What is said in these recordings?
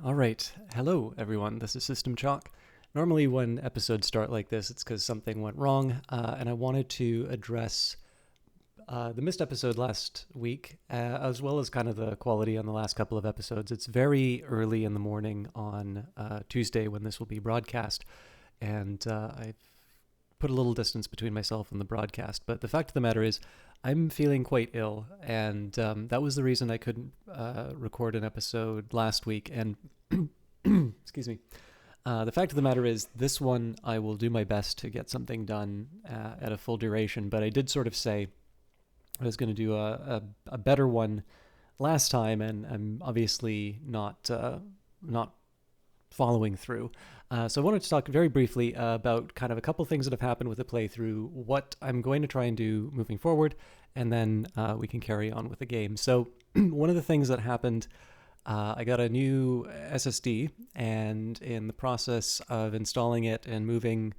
All right. Hello, everyone. This is System Chalk. Normally, when episodes start like this, it's because something went wrong, and I wanted to address the missed episode last week, as well as kind of the quality on the last couple of episodes. It's very early in the morning on Tuesday when this will be broadcast, and I've put a little distance between myself and the broadcast. But the fact of the matter is, I'm feeling quite ill, and that was the reason I couldn't record an episode last week. And excuse me. The fact of the matter is, this one I will do my best to get something done at a full duration. But I did sort of say I was going to do a better one last time, and I'm obviously not following through. So I wanted to talk very briefly about kind of a couple things that have happened with the playthrough, what I'm going to try and do moving forward, and then we can carry on with the game. So one of the things that happened, I got a new SSD, and in the process of installing it and moving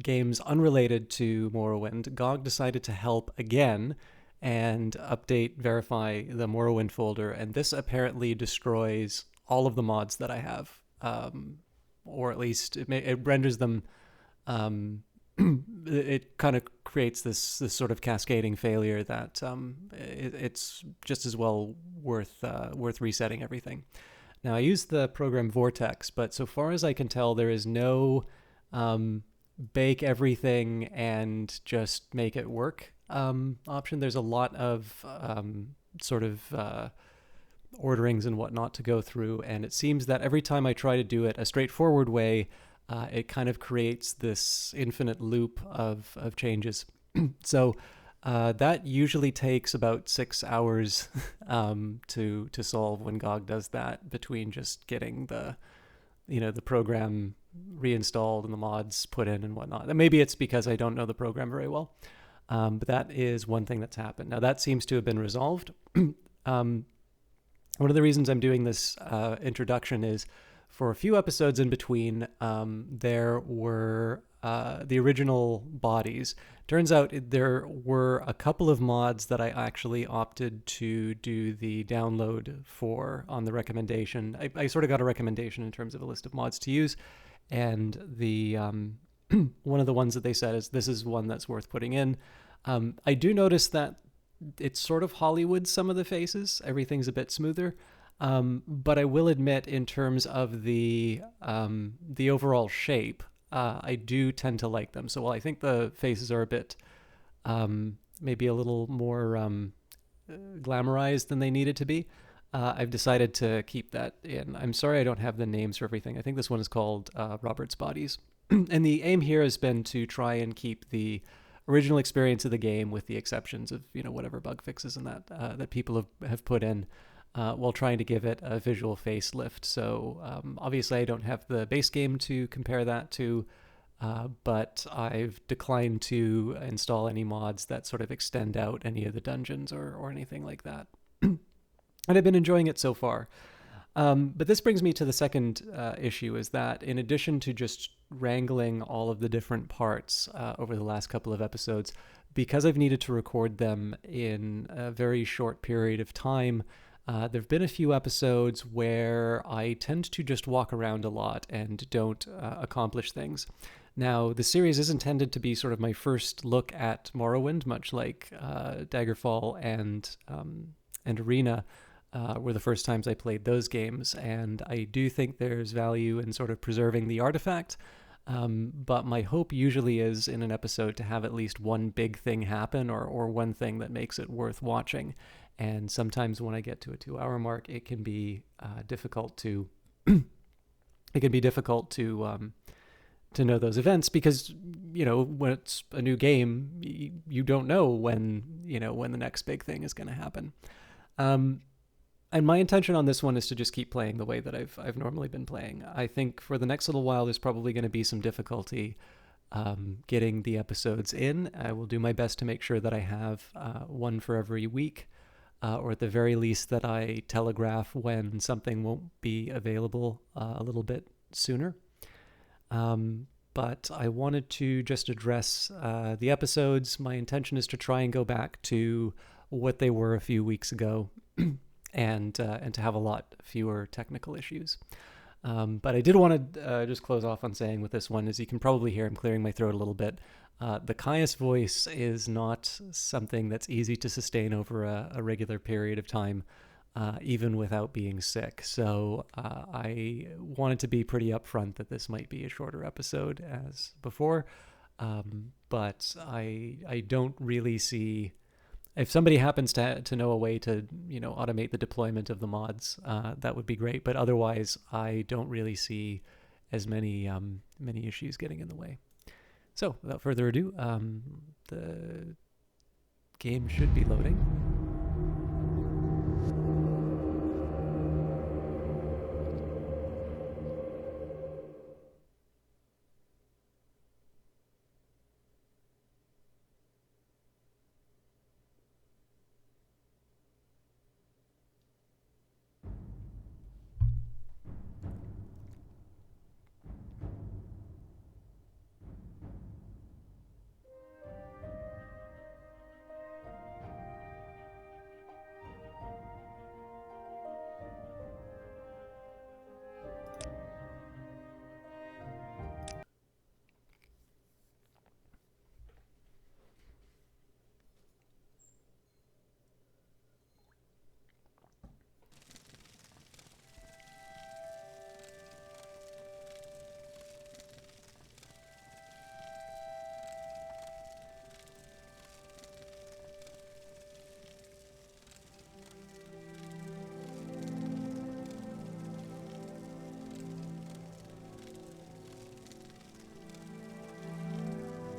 games unrelated to Morrowind, GOG decided to help again and verify the Morrowind folder, and this apparently destroys all of the mods that I have. Or at least it renders them. It kind of creates this sort of cascading failure that it's just as well worth resetting everything. Now I use the program Vortex, but so far as I can tell, there is no bake everything and just make it work option. There's a lot of orderings and whatnot to go through, and it seems that every time I try to do it a straightforward way, it kind of creates this infinite loop of changes. So that usually takes about 6 hours to solve when GOG does that, between just getting the program reinstalled and the mods put in and whatnot. And maybe it's because I don't know the program very well, but that is one thing that's happened. Now that seems to have been resolved. One of the reasons I'm doing this introduction is for a few episodes in between, there were the original bodies. Turns out there were a couple of mods that I actually opted to do the download for on the recommendation. I sort of got a recommendation in terms of a list of mods to use, and the one of the ones that they said is this is one that's worth putting in. I do notice that it's sort of Hollywood, some of the faces. Everything's a bit smoother. But I will admit, in terms of the overall shape, I do tend to like them. So while I think the faces are a bit, maybe a little more glamorized than they needed to be, I've decided to keep that in. I'm sorry I don't have the names for everything. I think this one is called Robert's Bodies. And the aim here has been to try and keep the original experience of the game, with the exceptions of whatever bug fixes and that people have put in, while trying to give it a visual facelift. So obviously I don't have the base game to compare that to, but I've declined to install any mods that sort of extend out any of the dungeons or anything like that. And I've been enjoying it so far. But this brings me to the second issue, is that in addition to just wrangling all of the different parts over the last couple of episodes, because I've needed to record them in a very short period of time, there have been a few episodes where I tend to just walk around a lot and don't accomplish things. Now, the series is intended to be sort of my first look at Morrowind, much like Daggerfall and Arena were the first times I played those games, and I do think there's value in sort of preserving the artifact, but my hope usually is in an episode to have at least one big thing happen, or one thing that makes it worth watching. And sometimes when I get to a 2-hour mark, it can be difficult to to know those events, because when it's a new game, you don't know when the next big thing is going to happen. And my intention on this one is to just keep playing the way that I've normally been playing. I think for the next little while, there's probably going to be some difficulty getting the episodes in. I will do my best to make sure that I have one for every week, or at the very least that I telegraph when something won't be available a little bit sooner. But I wanted to just address the episodes. My intention is to try and go back to what they were a few weeks ago, and to have a lot fewer technical issues. But I did want to just close off on saying with this one, as you can probably hear, I'm clearing my throat a little bit. The Caius voice is not something that's easy to sustain over a regular period of time, even without being sick. So I wanted to be pretty upfront that this might be a shorter episode as before. But I don't really see, if somebody happens to know a way to automate the deployment of the mods, that would be great. But otherwise, I don't really see as many issues getting in the way. So without further ado, the game should be loading.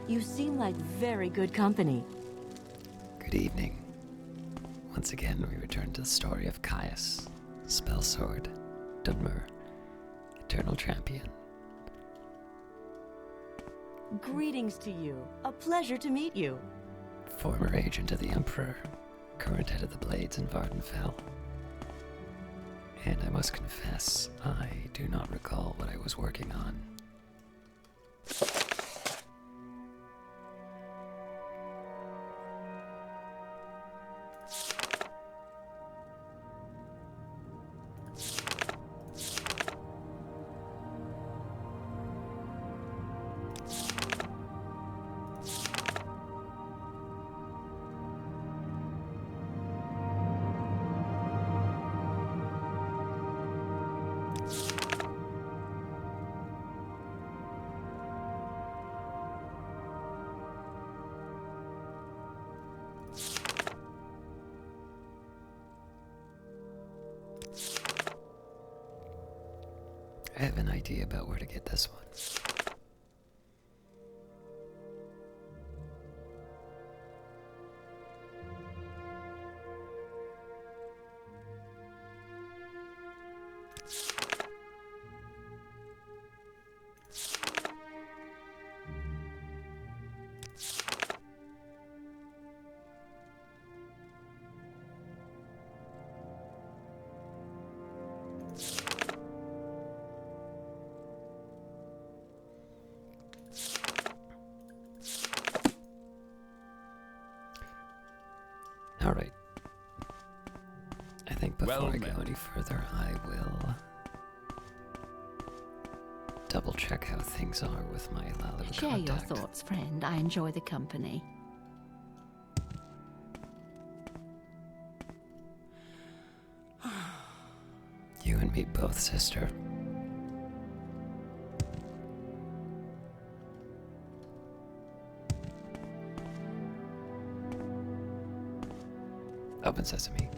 You seem like very good company. Good evening. Once again, we return to the story of Caius, Spellsword, Dunmer, Eternal Champion. Greetings to you. A pleasure to meet you. Former agent of the Emperor, current head of the Blades in Vardenfell. And I must confess, I do not recall what I was working on. I have an idea about where to get this one. All right. I think before I go any further, I will double check how things are with my Hlaalu Share contact. your thoughts, friend. I enjoy the company. You and me both, sister. Open sesame.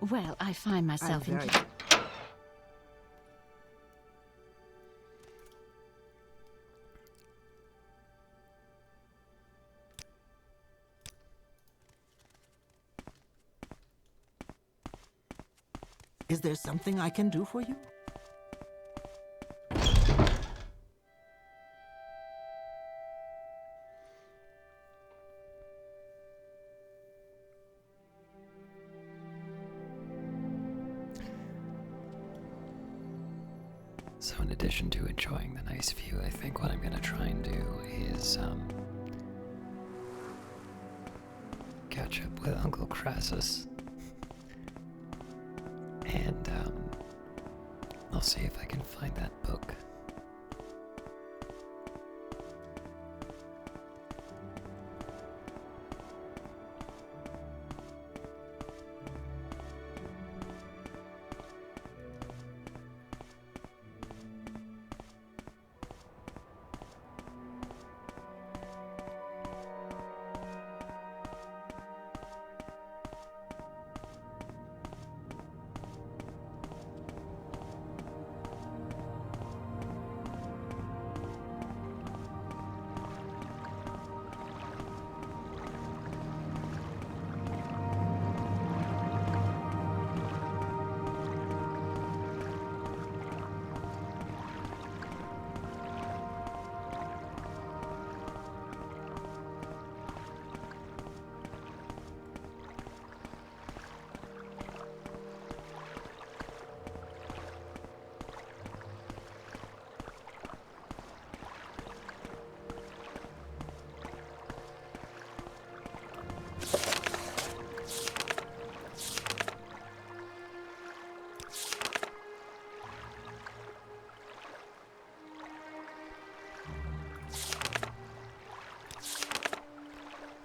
Well, I find myself in... Is there something I can do for you? So in addition to enjoying the nice view, I think what I'm going to try and do is catch up with Uncle Crassus. And I'll see if I can find that book.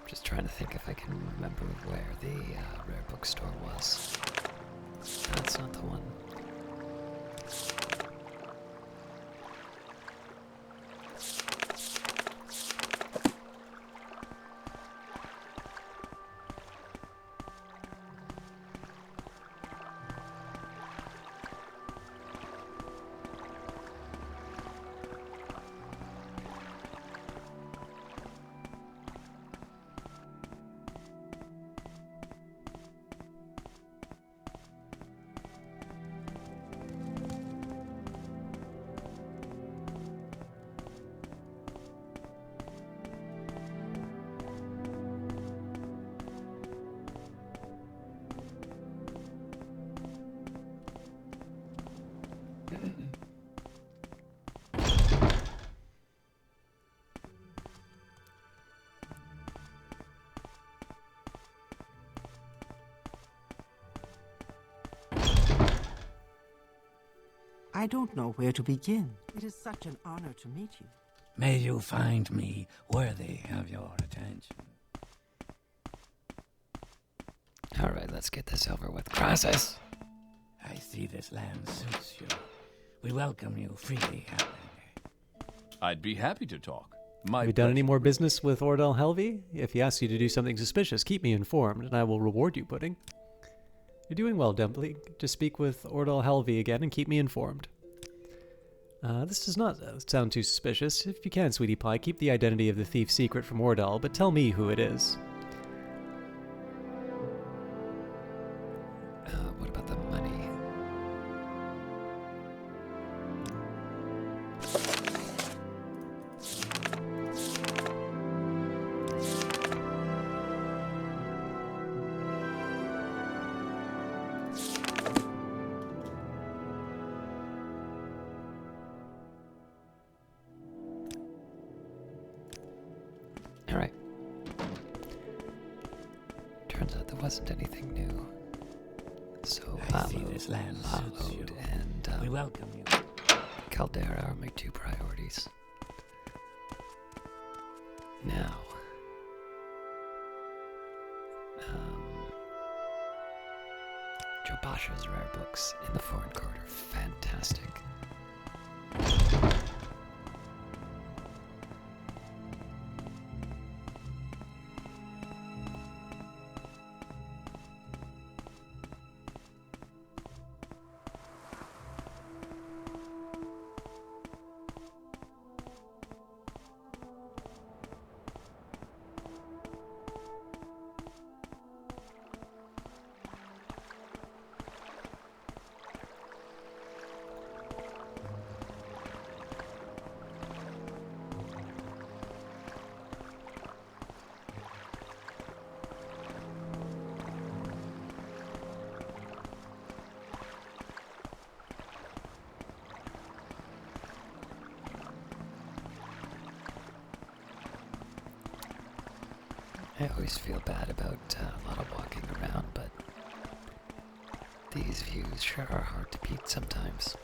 Just trying to think if I can remember where the rare bookstore was. That's not the one. I don't know where to begin. It is such an honor to meet you. May you find me worthy of your attention. Alright, let's get this over with. Crassus! I see this land suits you. We welcome you freely, Howland. I'd be happy to talk. Have you done any more business with Ordell Helvey? If he asks you to do something suspicious, keep me informed, and I will reward you, Pudding. You're doing well, Dumpling. Just speak with Ordell Helvey again and keep me informed. This does not sound too suspicious. If you can, Sweetie Pie, keep the identity of the thief secret from Ordell, but tell me who it is. What about the money? Alright. Turns out there wasn't anything new. So I see this land suits you. And We welcome you. Caldera are my two priorities. Now, Joe Basha's rare books in the foreign court are fantastic. I always feel bad about a lot of walking around, but these views sure are hard to beat sometimes.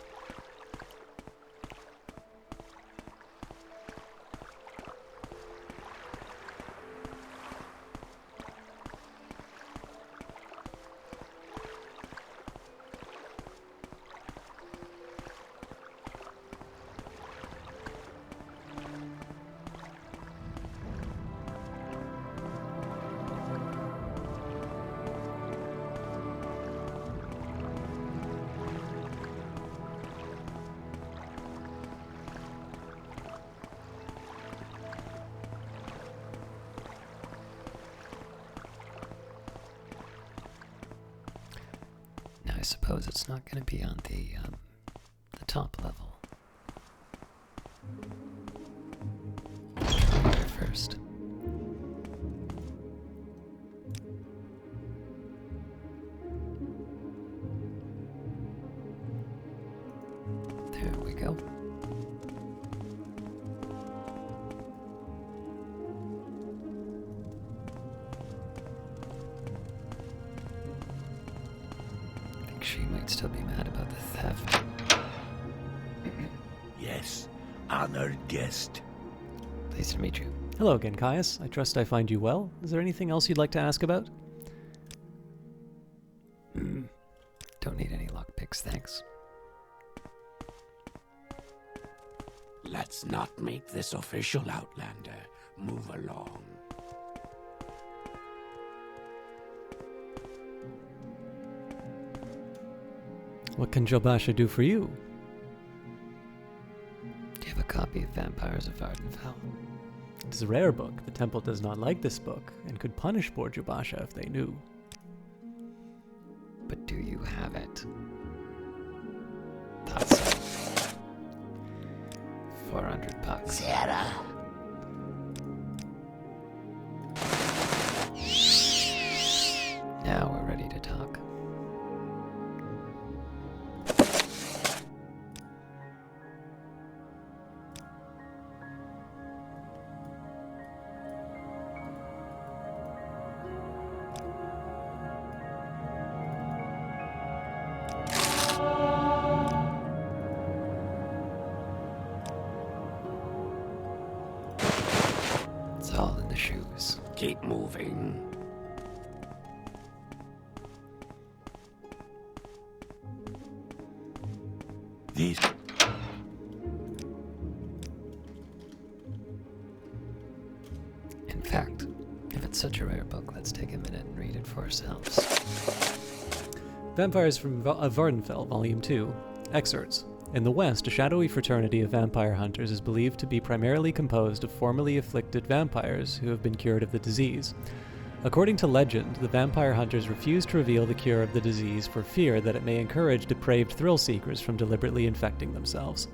I suppose it's not going to be on the top level. Try there first. There we go. She might still be mad about the theft. Yes, honored guest. Pleased to meet you. Hello again, Caius. I trust I find you well. Is there anything else you'd like to ask about? Don't need any lockpicks, thanks. Let's not make this official, Outlander. Move along. What can Jobasha do for you? Do you have a copy of Vampires of Vardenfell? It is a rare book. The temple does not like this book, and could punish poor Jobasha if they knew. But do you have it? That's $400. Sarah. Now we're ready to talk. It's all in the shoes. Keep moving. These. In fact, if it's such a rare book, let's take a minute and read it for ourselves. Vampires of Vardenfell, Volume 2. Excerpts. In the West, a shadowy fraternity of vampire hunters is believed to be primarily composed of formerly afflicted vampires who have been cured of the disease. According to legend, the vampire hunters refuse to reveal the cure of the disease for fear that it may encourage depraved thrill-seekers from deliberately infecting themselves.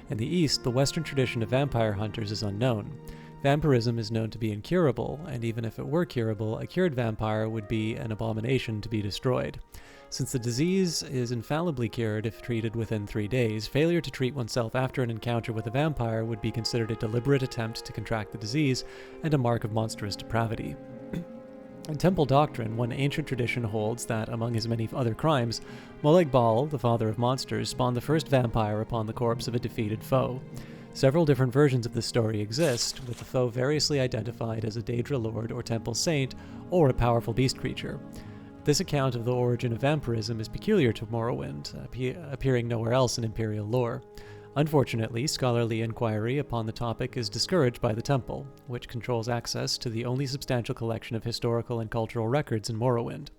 In the East, the Western tradition of vampire hunters is unknown. Vampirism is known to be incurable, and even if it were curable, a cured vampire would be an abomination to be destroyed. Since the disease is infallibly cured if treated within 3 days, failure to treat oneself after an encounter with a vampire would be considered a deliberate attempt to contract the disease and a mark of monstrous depravity. In temple doctrine, one ancient tradition holds that, among his many other crimes, Molag Bal, the father of monsters, spawned the first vampire upon the corpse of a defeated foe. Several different versions of this story exist, with the foe variously identified as a Daedra lord or temple saint, or a powerful beast creature. This account of the origin of vampirism is peculiar to Morrowind, appearing nowhere else in Imperial lore. Unfortunately, scholarly inquiry upon the topic is discouraged by the temple, which controls access to the only substantial collection of historical and cultural records in Morrowind.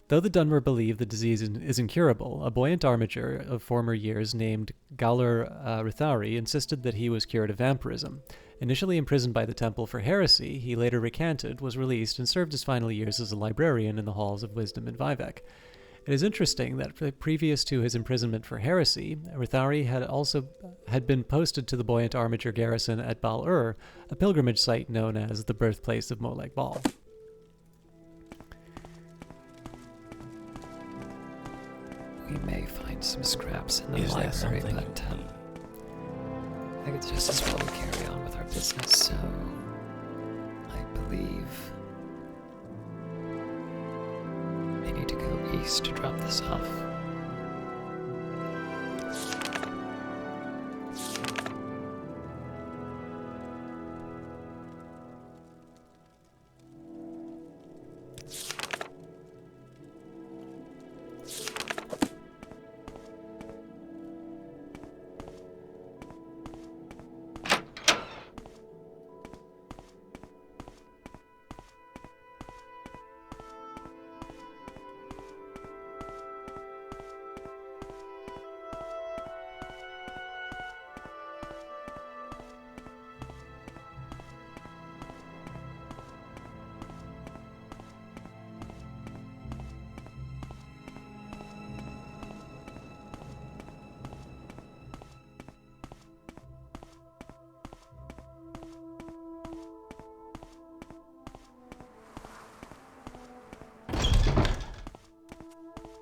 Though the Dunmer believe the disease is incurable, a buoyant armiger of former years named Galar Rithari insisted that he was cured of vampirism. Initially imprisoned by the temple for heresy, he later recanted, was released, and served his final years as a librarian in the halls of wisdom in Vivec. It is interesting that previous to his imprisonment for heresy, Rithari had been posted to the buoyant armiger garrison at Bal-Ur, a pilgrimage site known as the birthplace of Molag Bal. We may find some scraps in the Is there library, something but you need? I think it's just as well we carry on with our business, so I believe east to drop this off.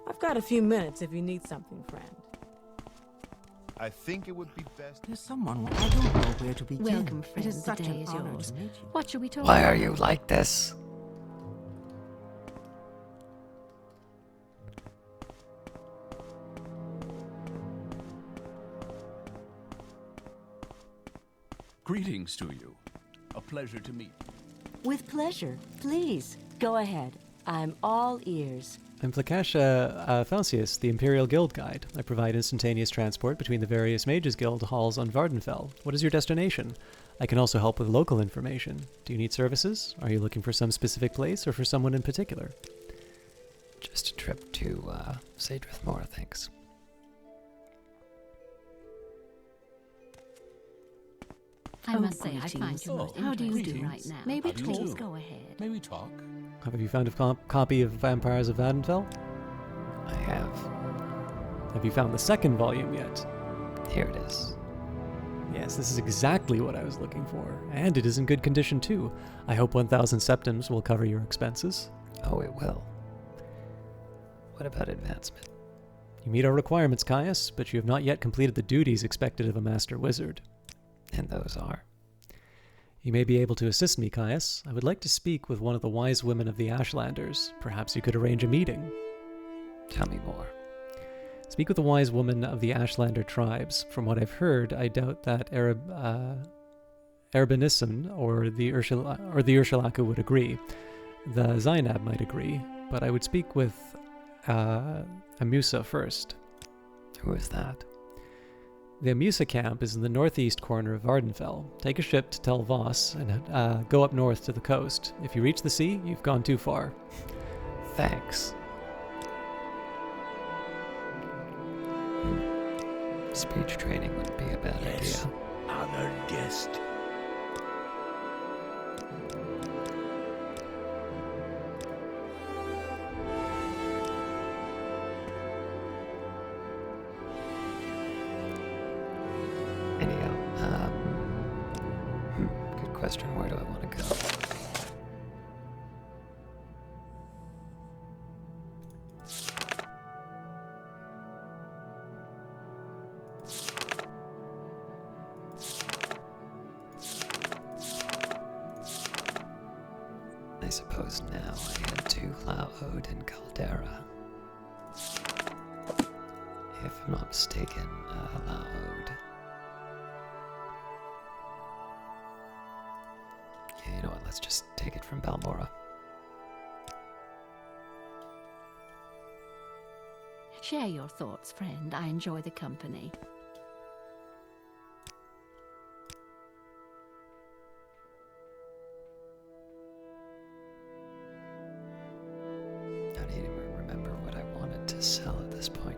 I've got a few minutes if you need something, friend. I think it would be best. There's someone I don't know where to begin. Welcome, friend. It is The such day an is honor yours. to meet you. What shall we talk Why about? are you like this? Greetings to you. A pleasure to meet you. With pleasure. Please, go ahead. I'm all ears. I'm Flakasha Falcius, the Imperial Guild Guide. I provide instantaneous transport between the various Mages Guild halls on Vardenfell. What is your destination? I can also help with local information. Do you need services? Are you looking for some specific place or for someone in particular? Just a trip to, Sadrith Moor, thanks. I must say, I find you most How do you do interesting right right now. now? Maybe How do you please do? go ahead. May we talk? Have you found a copy of Vampires of Vardenfell? I have. Have you found the second volume yet? Here it is. Yes, this is exactly what I was looking for. And it is in good condition too. I hope 1,000 septims will cover your expenses. Oh, it will. What about advancement? You meet our requirements, Caius, but you have not yet completed the duties expected of a Master Wizard. And those are? You may be able to assist me, Caius. I would like to speak with one of the wise women of the Ashlanders. Perhaps you could arrange a meeting. Tell me more. Speak with the wise woman of the Ashlander tribes. From what I've heard, I doubt that Erbenisson or the Ursulaku would agree. The Zainab might agree, but I would speak with Amusa first. Who is that? The Amusa camp is in the northeast corner of Vardenfell. Take a ship to Tel Voss and go up north to the coast. If you reach the sea, you've gone too far. Thanks. Speech training wouldn't be a bad Yes, idea. honored guest. Anyhow, good question. Where do I want to go? I suppose now I head to Hlaalu and Caldera. If I'm not mistaken, Hlaalu. Yeah, you know what? Let's just take it from Balmora. Share your thoughts, friend. I enjoy the company. I don't even remember what I wanted to sell at this point.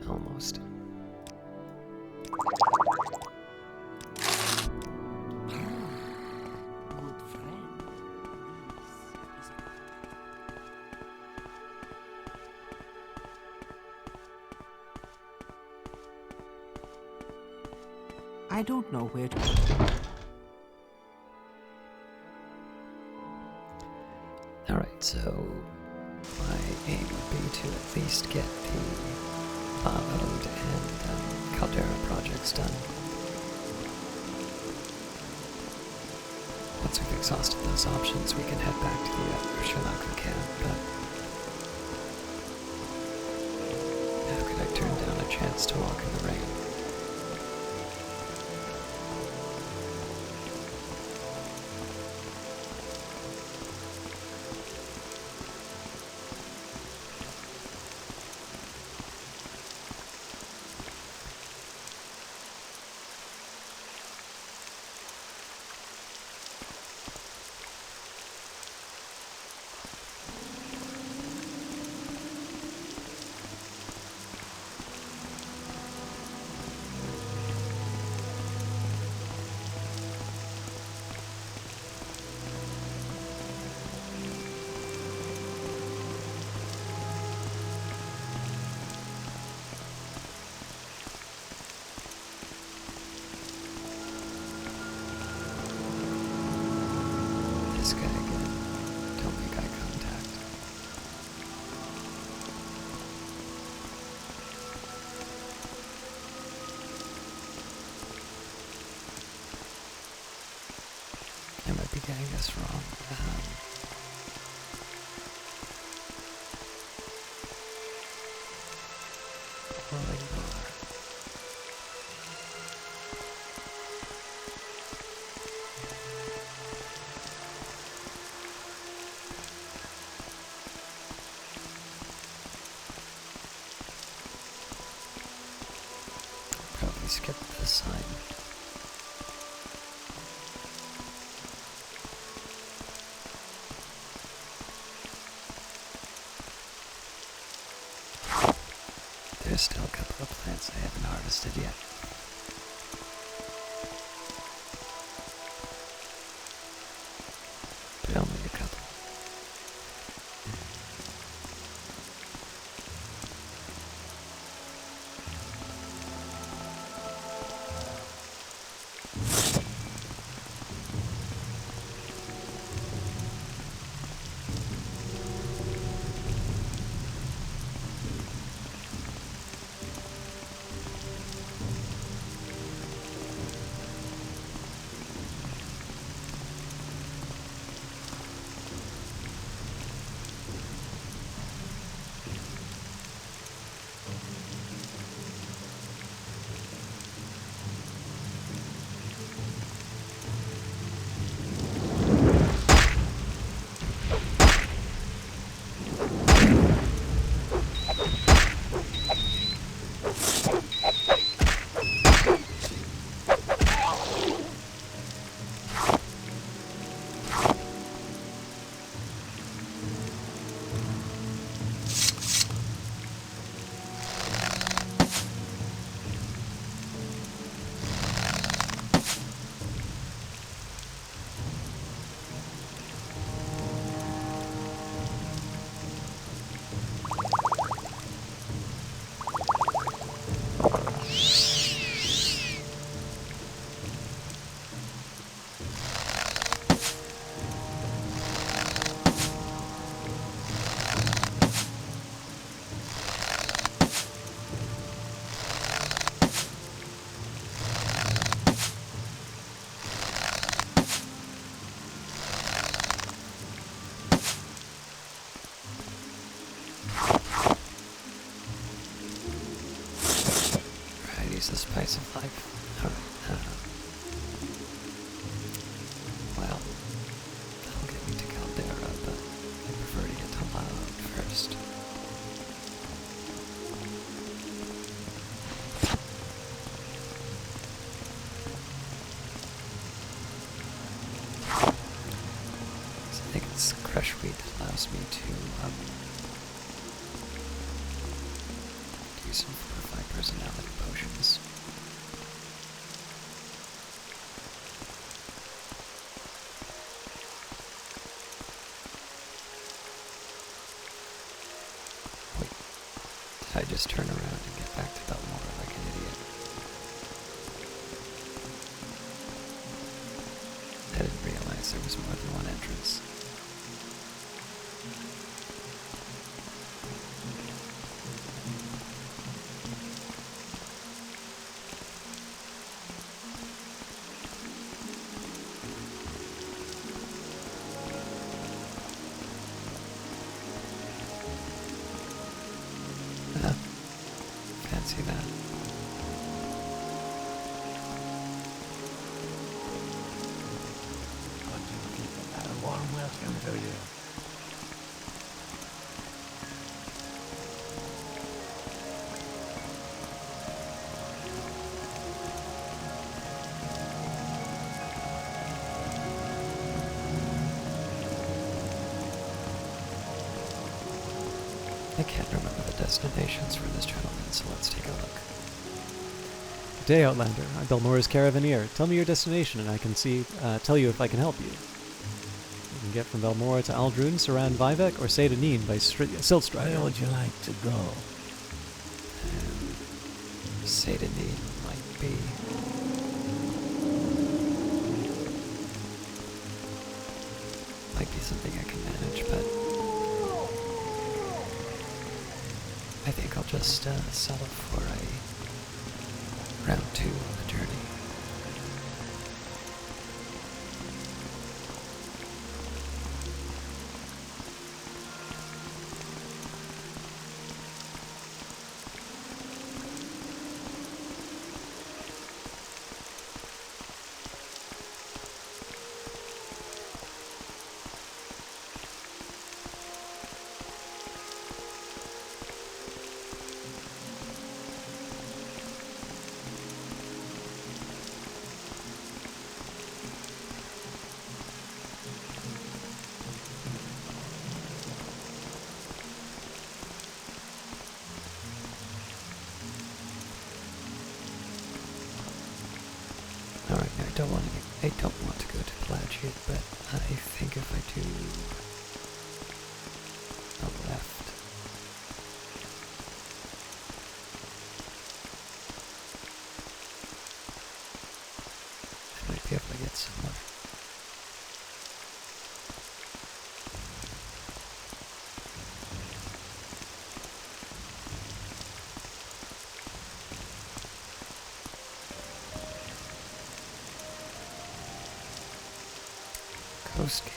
Almost. Good friend. This is I don't know where to. Alright, so my aim would be to at least get the Hlaalu and Caldera projects done. once we've exhausted those options, we can head back to the Hlaalu camp, but how could I turn down a chance to walk in the rain? This guy again. Don't make eye contact. I might be getting this wrong. Rolling bar. Probably skip this sign. There's still a couple of plants I haven't harvested yet. But only a couple. The spice of life. Alright, well, that'll get me to Caldera, but I prefer to get to Hlaalu first. So I think it's crush wheat that allows me to do some fortified personality potions. Wait, did I just turn around and get back to Belmore like an idiot? I didn't realize there was more than one entrance. Oh yeah. I can't remember the destinations for this gentleman, so let's take a look. Good day, Outlander. I'm Belmora's Caravaneer. Tell me your destination, and I can tell you if I can help you. You can get from Belmora to Aldrun, surround Vivec, or Saint Denis by Siltstrider. Where would you like to go? Saint Denis might be. Might be something I can manage, but I think I'll just settle for a round 2 on the journey. Alright, I don't want to go to Plagiate, but I think if I do a left, I might be able to get somewhere. Coast Gate.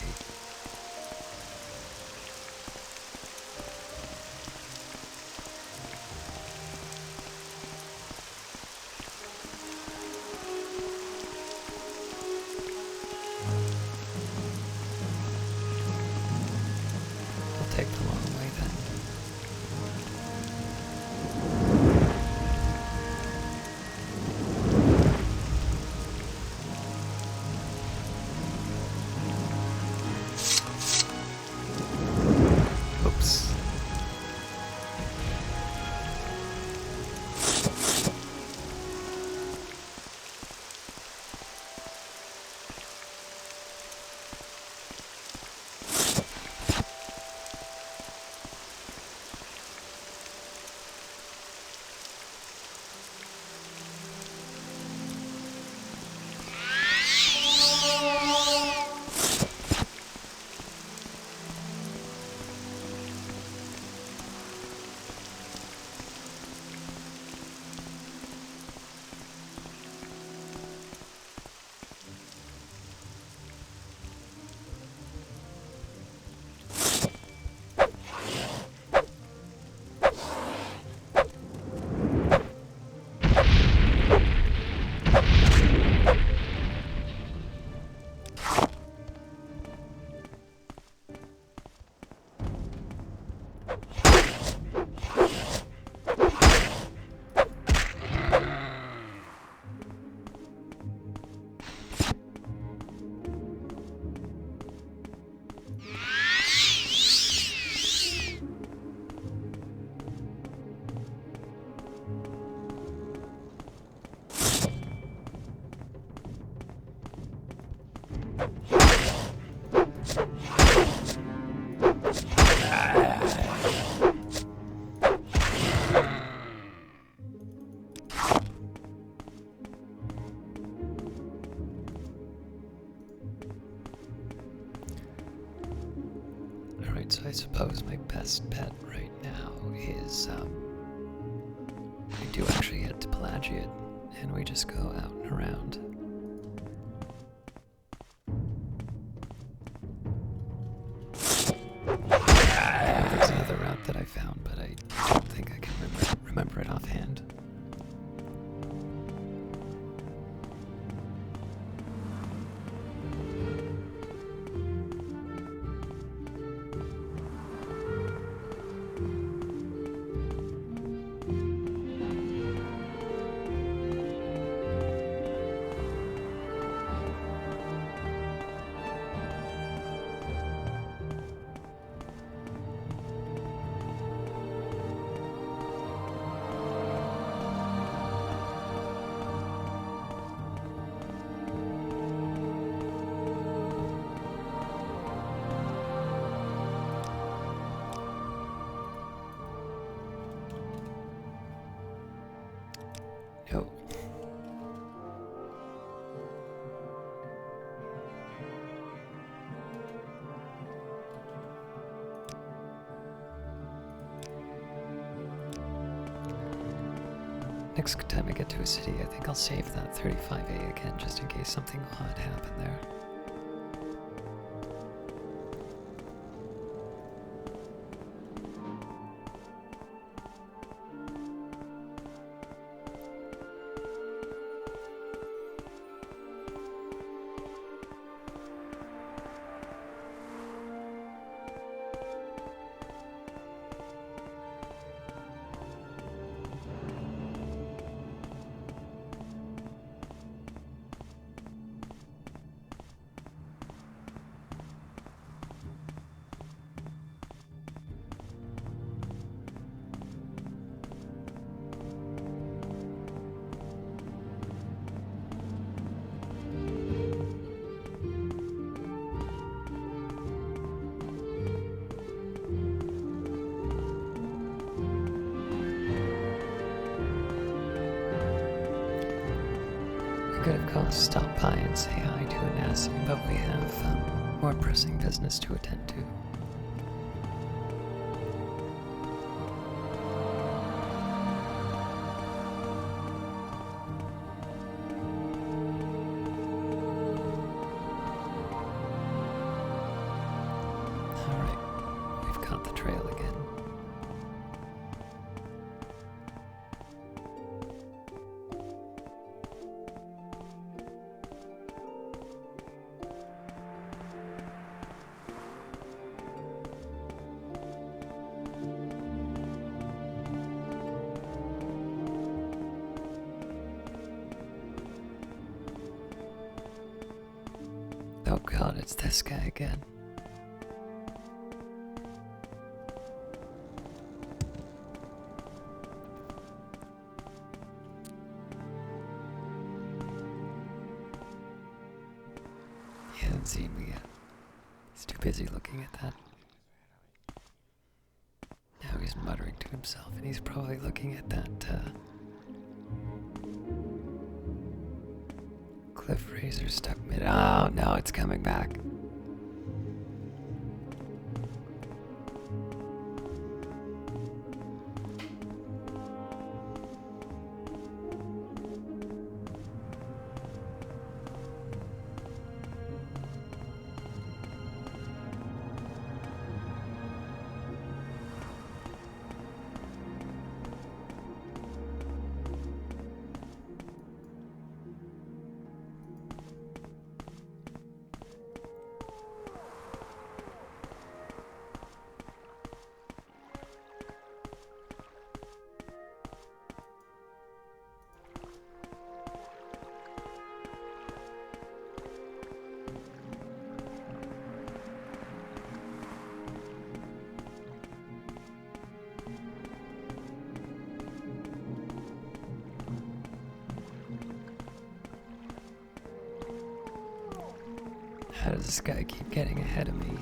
I'll take the long way then. Oops. Alright, so I suppose my best bet right now is, we do actually head to Pelagiad, and we just go out and around. There's another route that I found, but I don't think I can remember it offhand. Next time I get to a city, I think I'll save that 35A again, just in case something odd happened there. Could of course stop by and say hi to Anasi, but we have more pressing business to attend to. Alright, we've caught the trail again. Oh god, it's this guy again. He hasn't seen me yet. He's too busy looking at that. Now he's muttering to himself, and he's probably looking at that, cliff razor stuck mid. Oh no, it's coming back. How does this guy keep getting ahead of me?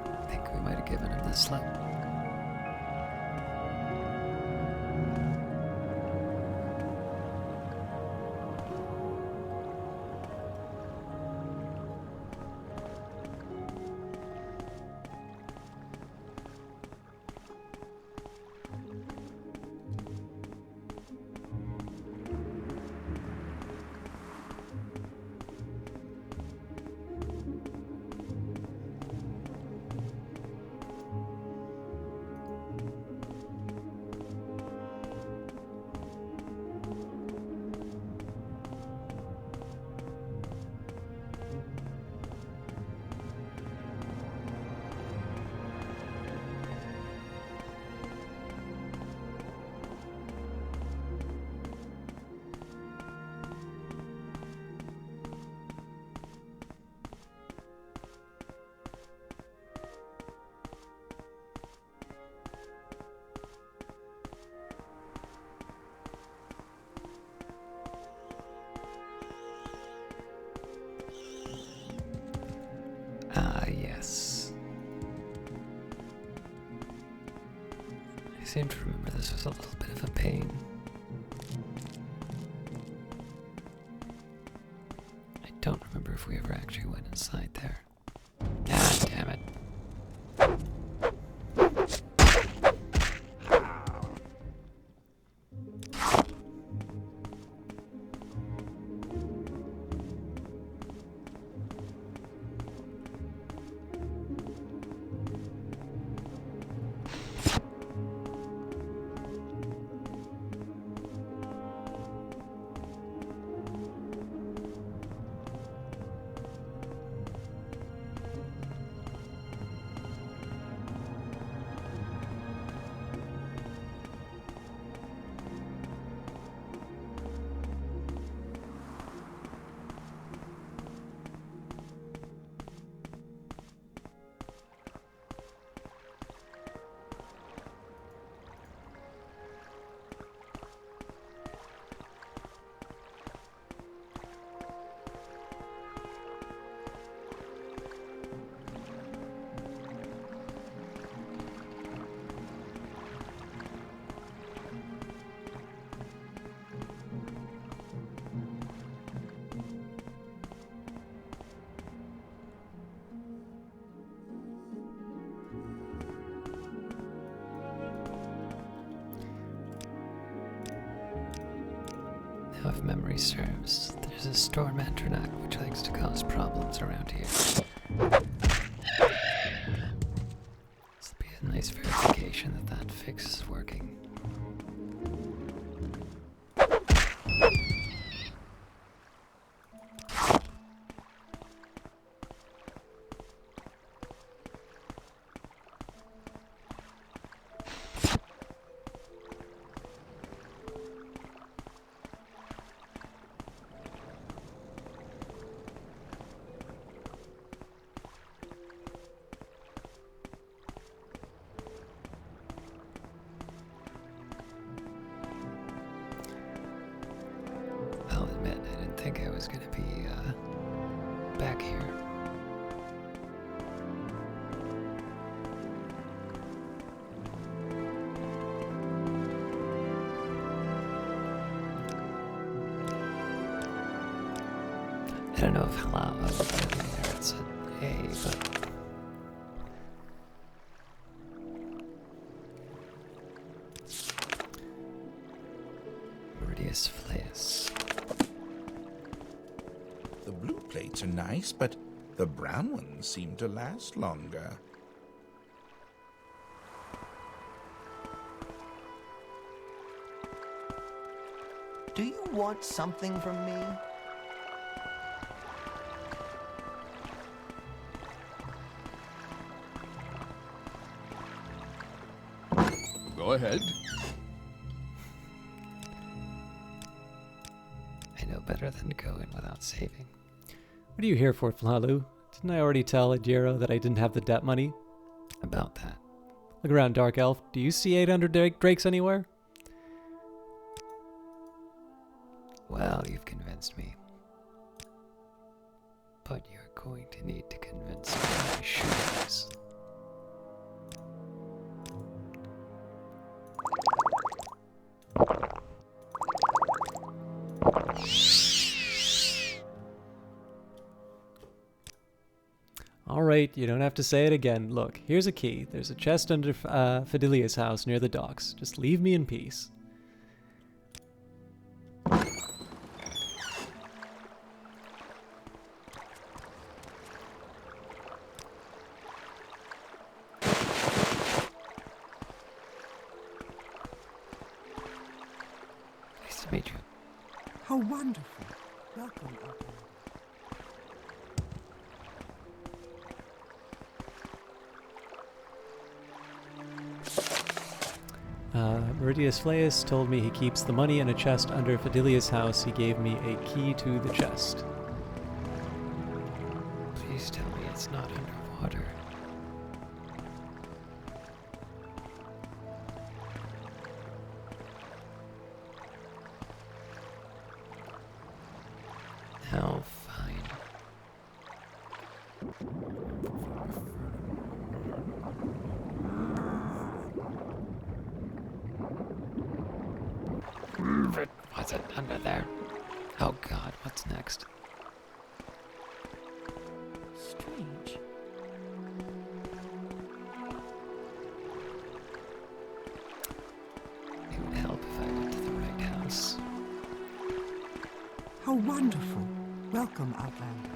I think we might have given him the slip. Ah, yes. I seem to remember this was a little bit of a pain. I don't remember if we ever actually went inside there. Ah, damn it. Now, if memory serves, there's a storm Antronac which likes to cause problems around here. This will be a nice verification that that fix is working. I'll admit, I didn't think I was gonna be, back here. I don't know if Hlaalu, it's an A, but... Meridius Flaeus. The blue plates are nice, but the brown ones seem to last longer. Do you want something from me? Go ahead. I know better than to go in without saving. What are you here for, Hlaalu? Didn't I already tell Adiro that I didn't have the debt money? About that. Look around, Dark Elf. Do you see 800 drakes anywhere? Well, you've convinced me. But you're going to need to convince me of my shoes. Alright, you don't have to say it again. Look, here's a key. There's a chest under Fidelia's house near the docks. Just leave me in peace. Nice to meet you. How wonderful. Welcome, Uncle. Meridius Flaeus told me he keeps the money in a chest under Fidelia's house. He gave me a key to the chest. Please tell me it's not underwater. How fine. What's it under there? Oh god, what's next? Strange. It would help if I went to the right house. How wonderful. Welcome, Outlander.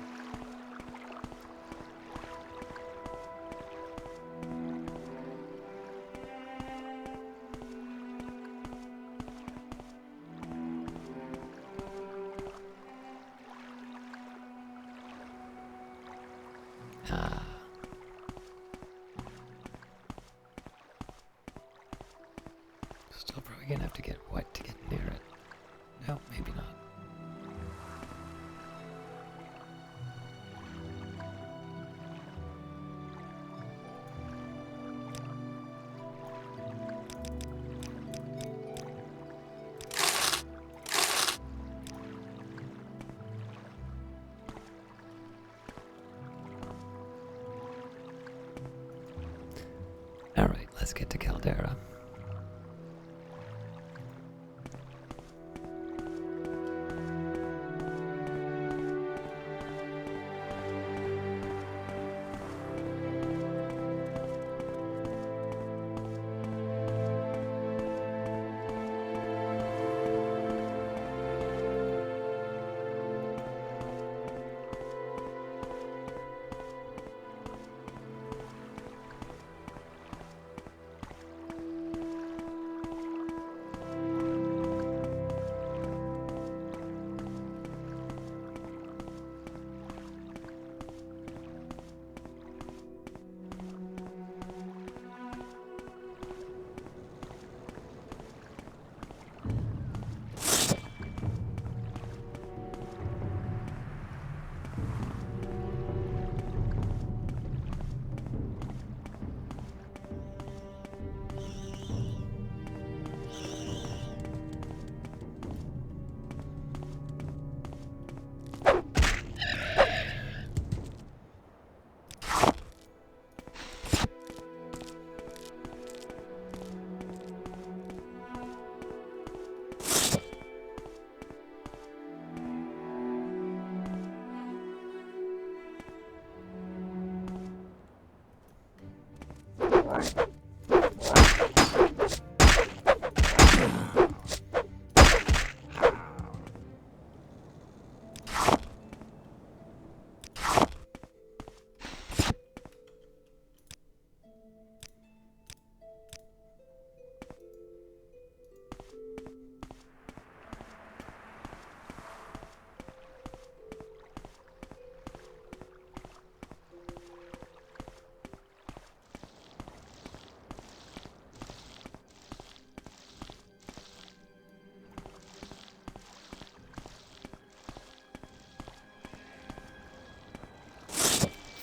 Ah. Still probably gonna have to get wet to get near it. No, maybe not. Alright, let's get to Caldera.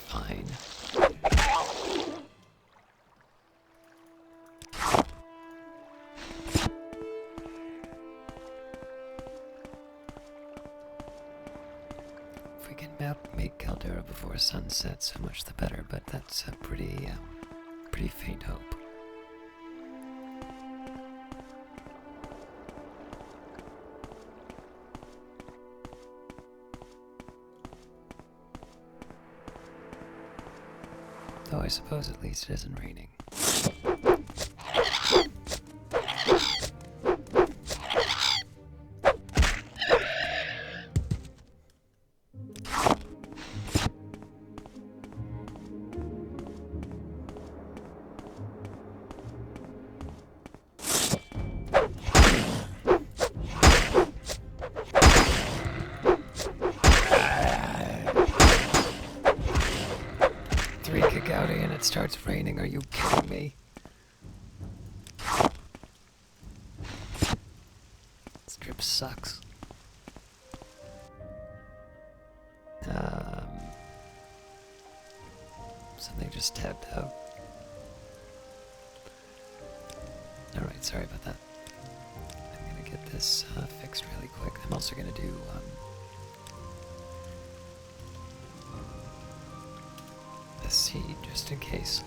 Fine. If we can make Caldera before sunset, so much the better, but that's a pretty faint hope. Though I suppose at least it isn't raining. And it starts raining. Are you kidding me? This trip sucks. Something just tapped out. Alright, sorry about that. I'm gonna get this fixed really quick. I'm also gonna do the seed just in case.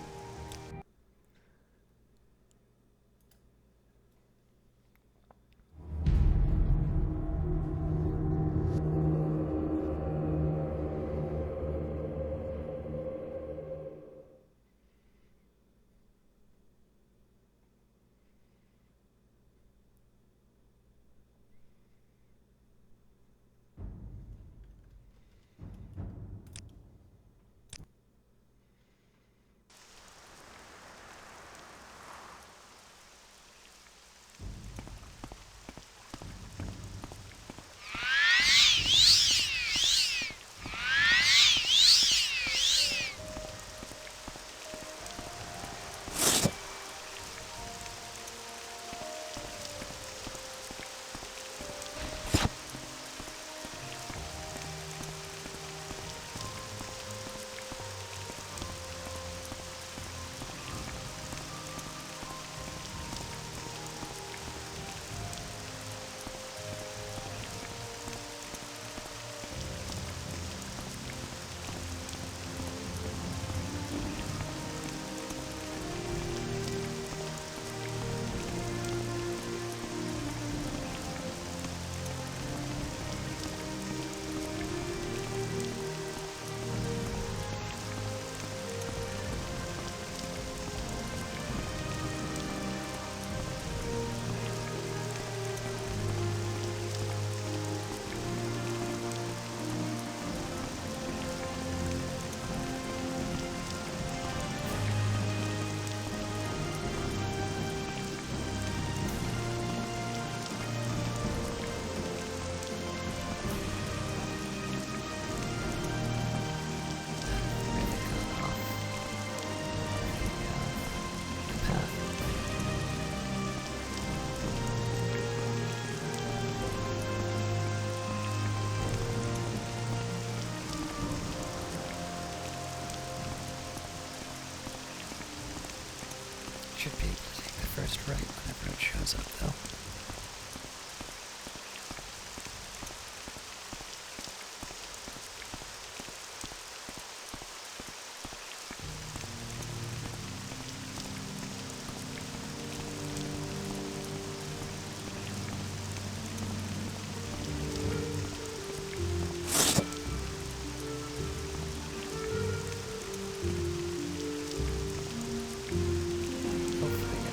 Should be able to take the first right whenever it shows up, though.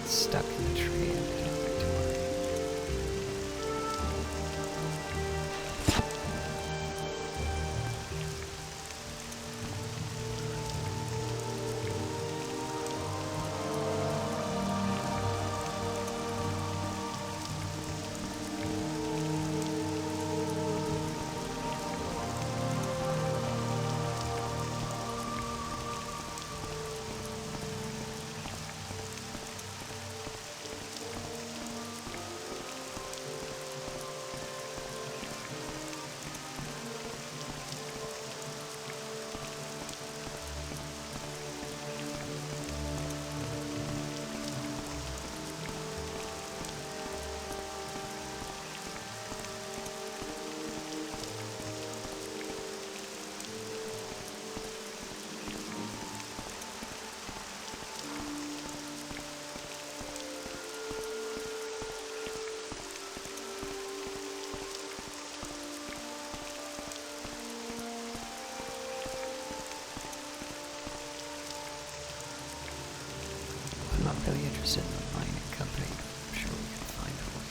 Stuck in the tree and I don't need to worry. I'm not really interested in the mining company, but I'm sure we can find a way.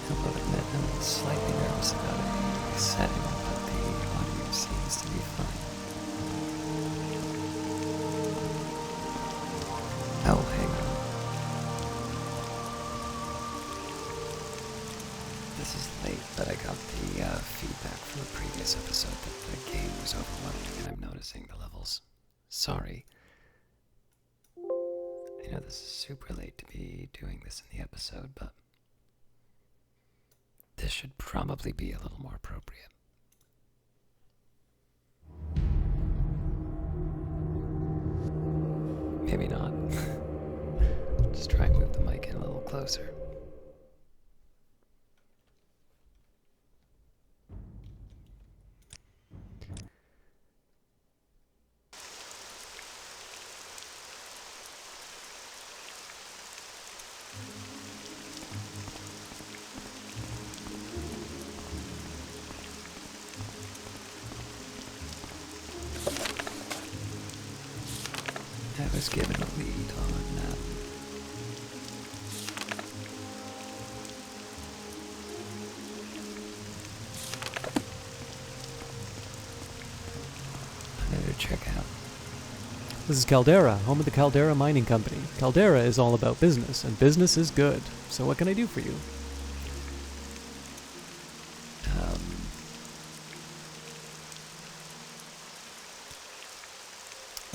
I will admit I'm slightly nervous about a setting, but the audio seems to be fine. Oh, hang on. that I got the feedback from the previous episode that the game was overwhelming and I'm noticing the levels. Sorry. I know this is super late to be doing this in the episode, but this should probably be a little more appropriate. Maybe not. Just try and move the mic in a little closer. I was given a lead on another check out. This is Caldera, home of the Caldera Mining Company. Caldera is all about business, and business is good. So what can I do for you?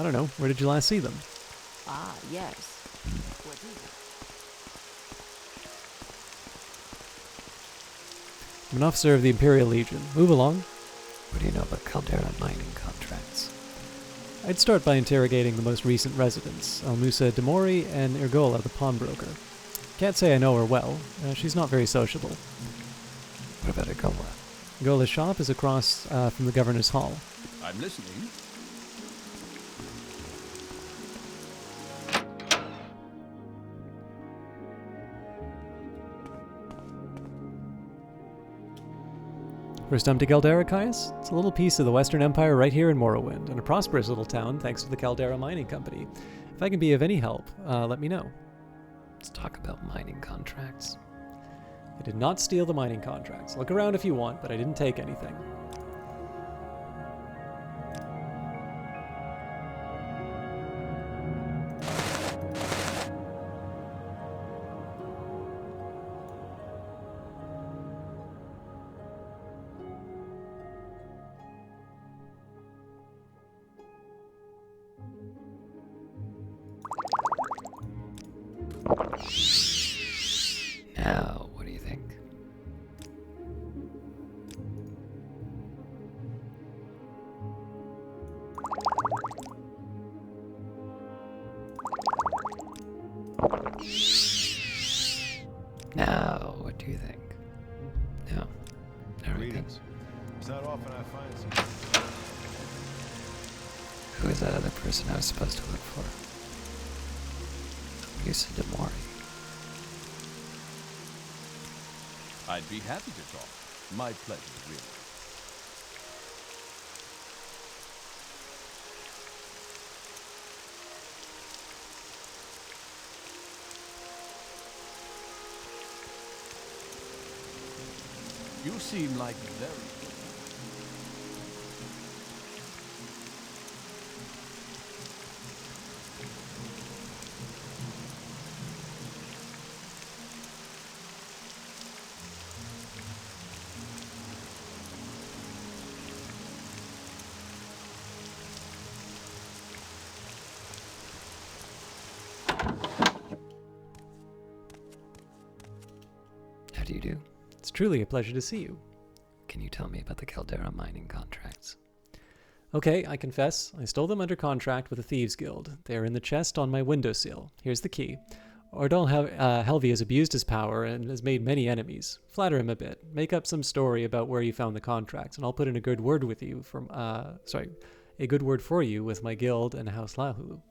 I don't know. Where did you last see them? Ah, yes. What is it? I'm an officer of the Imperial Legion. Move along. What do you know about Caldera mining contracts? I'd start by interrogating the most recent residents, Almusa Demori and Irgola, the pawnbroker. Can't say I know her well. She's not very sociable. What about Irgola? Irgola's shop is across from the Governor's Hall. I'm listening. First time to Caldera, Caius? It's a little piece of the Western Empire right here in Morrowind, and a prosperous little town thanks to the Caldera Mining Company. If I can be of any help, let me know. Let's talk about mining contracts. I did not steal the mining contracts. Look around if you want, but I didn't take anything. Now, what do you think? Now, what do you think? No. Everything. It's not often I find something. Who is that other person I was supposed to look for? Yusa Demori. I'd be happy to talk. My pleasure, really. You seem like very good. How do you do? It's truly a pleasure to see you. Can you tell me about the Caldera mining contracts? Okay, I confess. I stole them under contract with the Thieves Guild. They are in the chest on my windowsill. Here's the key. Ordal Helvi has abused his power and has made many enemies. Flatter him a bit. Make up some story about where you found the contracts, and I'll put in a good word with you from, a good word for you with my guild and House Hlaalu.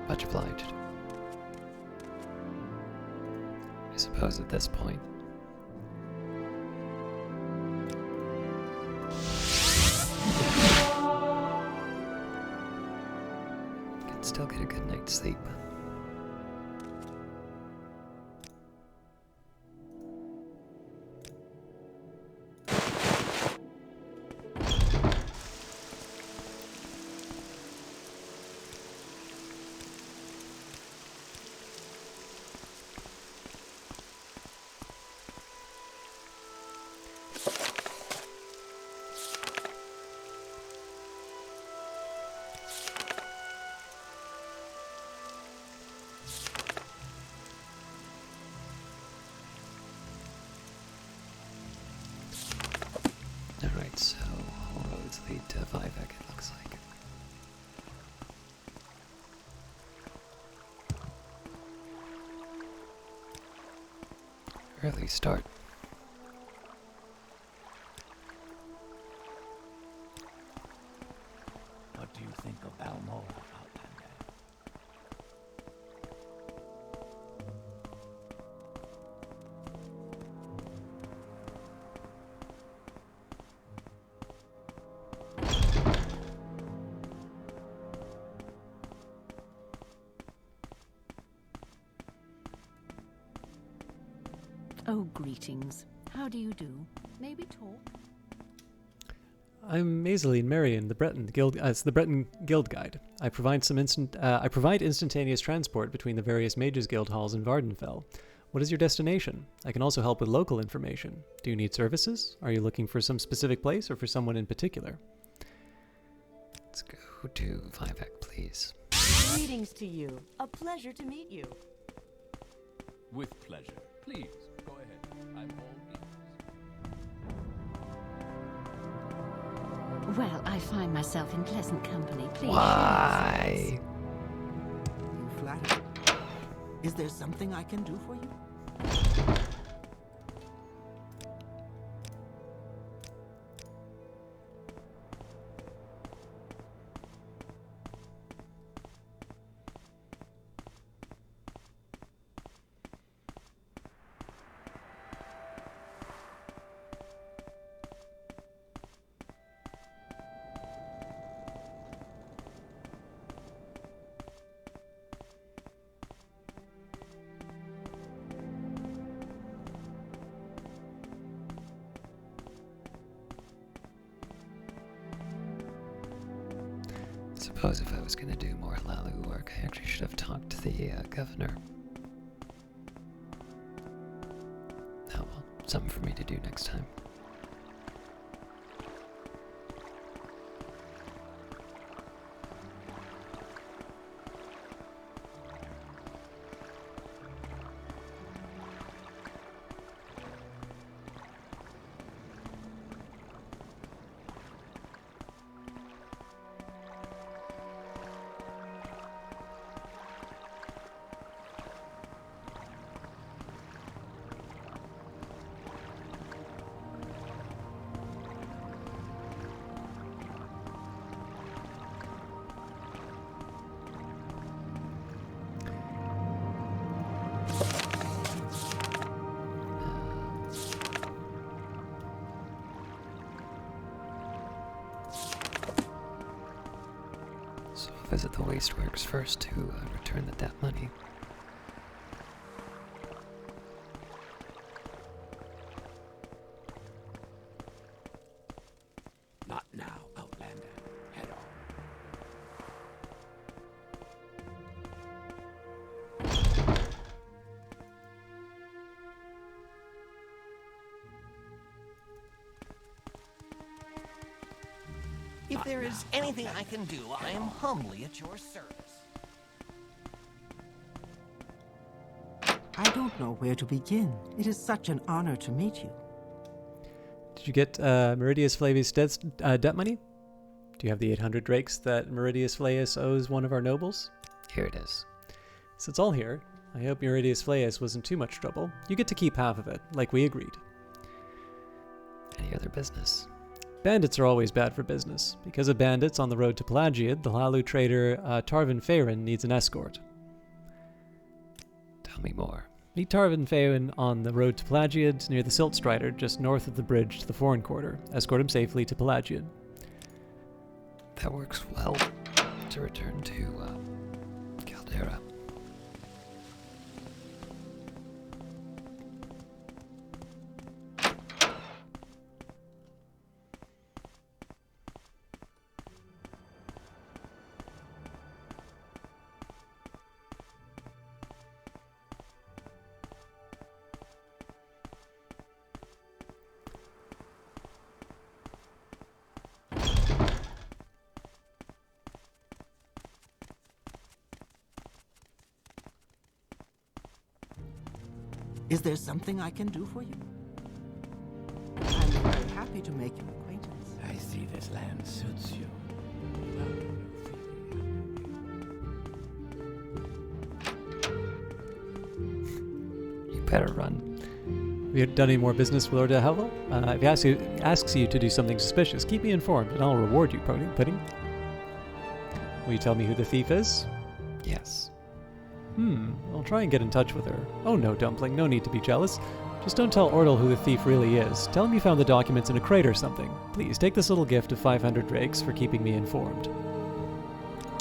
Much obliged. I suppose at this point, can still get a good night's sleep. Early start. What do you think of Balmora, Outlander? Oh, greetings. How do you do? Maybe talk? I'm Maiseline Marion, the Breton Guild. It's the Breton Guild Guide. I provide instantaneous transport between the various Mages Guild halls in Vardenfell. What is your destination? I can also help with local information. Do you need services? Are you looking for some specific place or for someone in particular? Let's go to Vivec, please. Greetings to you. A pleasure to meet you. With pleasure. Please, go ahead. I'm all ears. Well, I find myself in pleasant company. Please. Why? You flatter me. Is there something I can do for you? Suppose if I was going to do more Hlaalu work, I actually should have talked to the governor. Oh well, something for me to do next time. So I'll visit the wasteworks first to return the debt money. Not now, Outlander. Head on. If there is anything I can do, I am humbly at your service. I don't know where to begin. It is such an honor to meet you. Did you get Meridius Flavius' debt money? Do you have the 800 drakes that Meridius Flavius owes one of our nobles? Here it is. So it's all here. I hope Meridius Flavius wasn't too much trouble. You get to keep half of it, like we agreed. Any other business? Bandits are always bad for business. Because of bandits on the road to Pelagiad, the Hlaalu trader Tarvin Feyrin needs an escort. Tell me more. Meet Tarvin Feyrin on the road to Pelagiad near the Silt Strider, just north of the bridge to the Foreign Quarter. Escort him safely to Pelagiad. That works well. To return to Caldera. Is there something I can do for you? I'm very happy to make your acquaintance. I see this land suits you. You better run. Have you done any more business with Lord Havel? If he asks you to do something suspicious, keep me informed, and I'll reward you, Pudding. Will you tell me who the thief is? Yes. I'll try and get in touch with her. Oh no, Dumpling, no need to be jealous. Just don't tell Ordle who the thief really is. Tell him you found the documents in a crate or something. Please, take this little gift of 500 drakes for keeping me informed.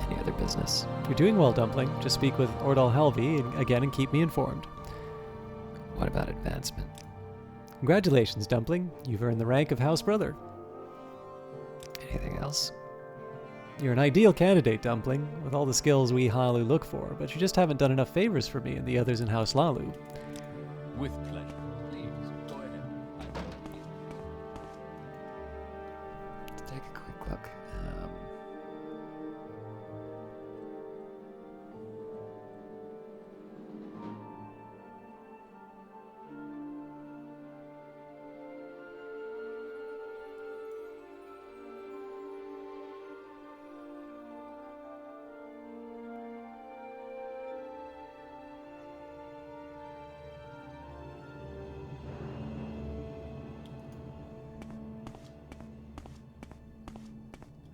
Any other business? You're doing well, Dumpling. Just speak with Ordal Helvi again and keep me informed. What about advancement? Congratulations, Dumpling. You've earned the rank of House Brother. Anything else? You're an ideal candidate, Dumpling, with all the skills we Hlaalu look for, but you just haven't done enough favors for me and the others in House Hlaalu. With pleasure. Please, go ahead. Let's take a quick look.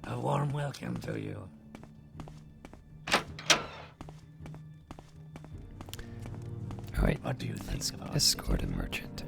A warm welcome to you. Alright, What do you think let's about escort a merchant.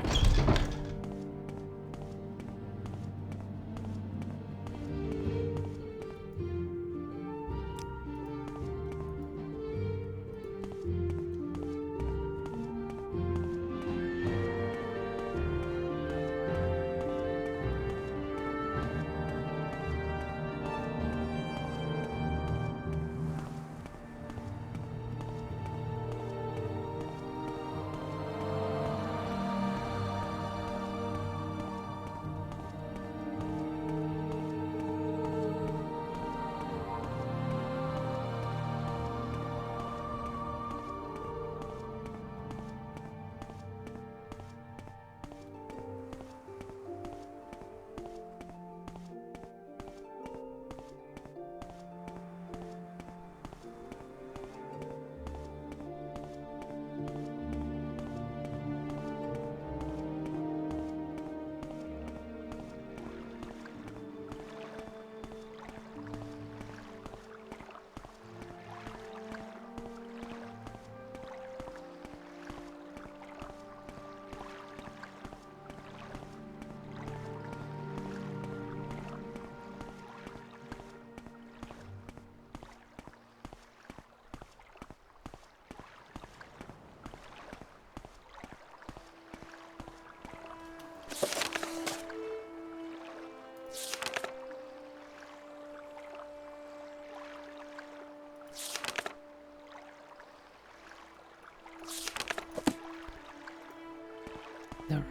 Alright.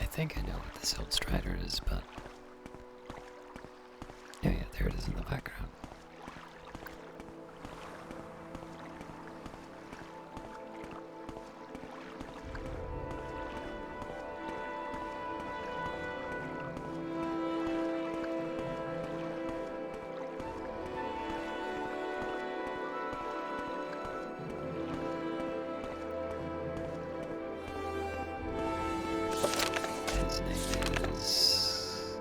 I think I know what this old strider is, but... Yeah, there it is in the background. His name is...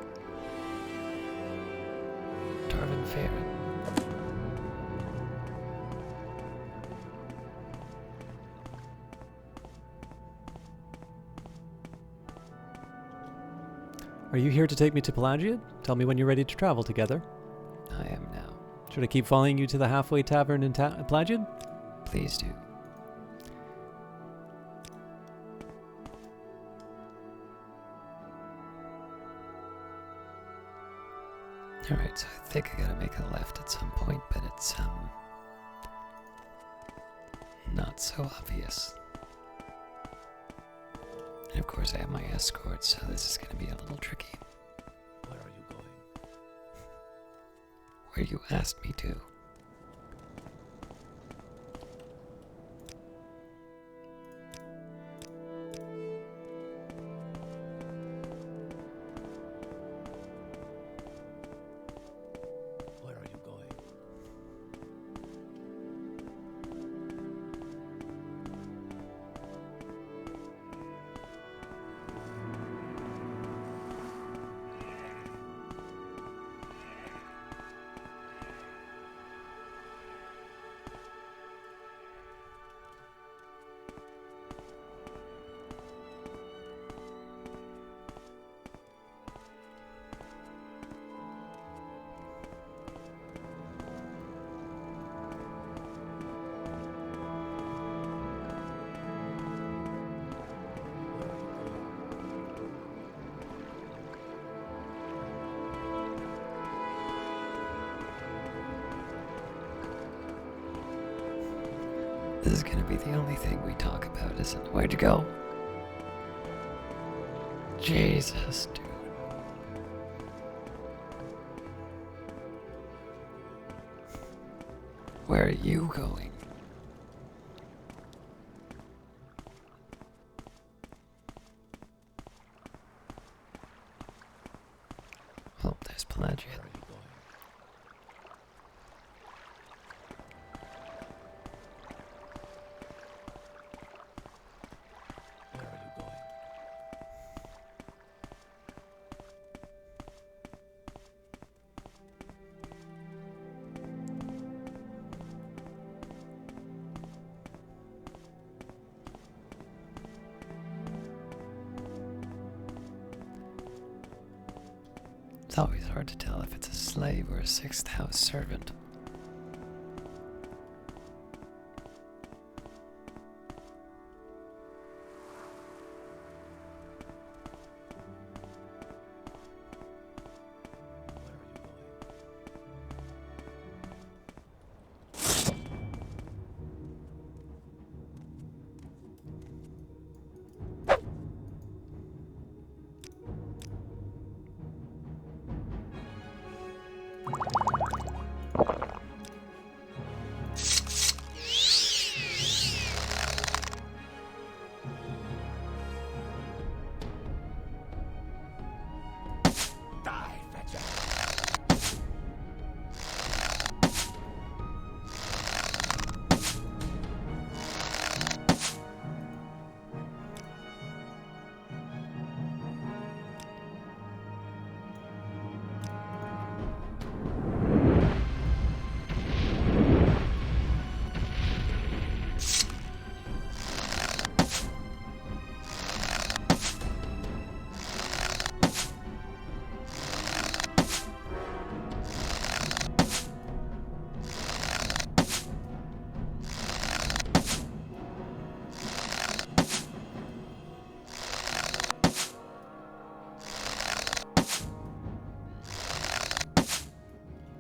Darvin Farron. Are you here to take me to Pelagia? Tell me when you're ready to travel together. I am now. Should I keep following you to the halfway tavern in Pelagia? Please do. Alright, so I think I gotta make a left at some point, but it's, not so obvious. And of course I have my escort, so this is gonna be a little tricky. Where are you going? Where you asked me to. Where are you going? This is gonna be the only thing we talk about, isn't it? Where'd you go? Jesus, dude. Where are you going? Oh, there's Pelagia. It's always hard to tell if it's a slave or a sixth house servant.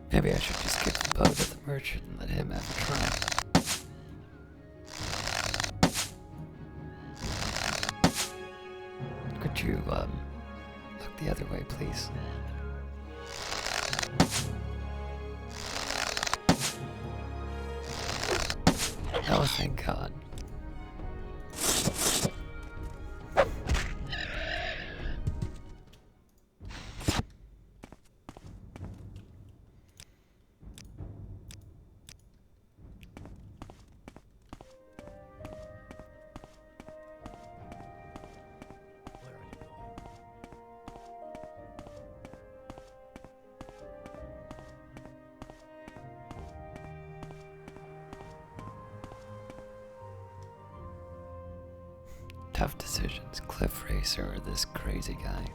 Maybe I should just give the bow to the merchant and let him have a try. Could you, look the other way, please? Oh, thank God. Tough decisions, Cliff Racer or this crazy guy.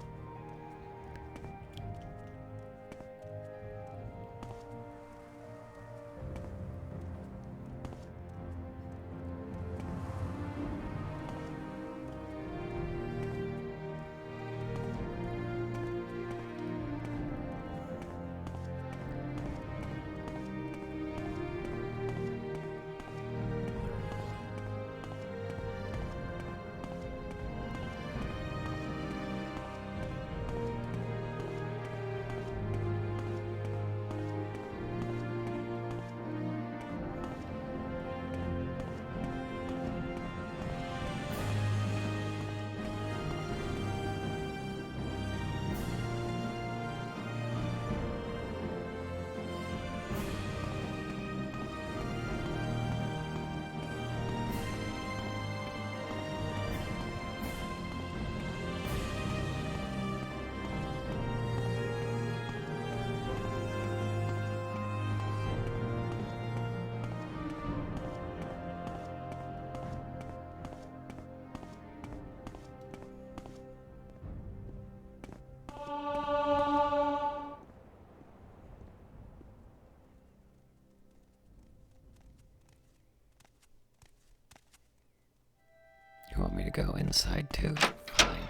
You want me to go inside too? Fine.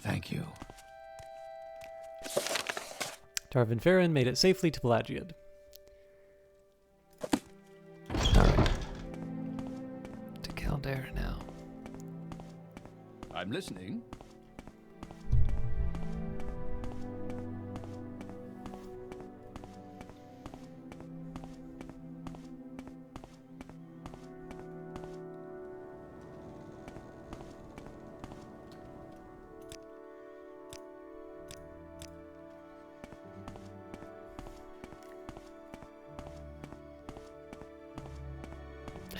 Thank you. Tarvin Farron made it safely to Pelagiad. Alright. listening.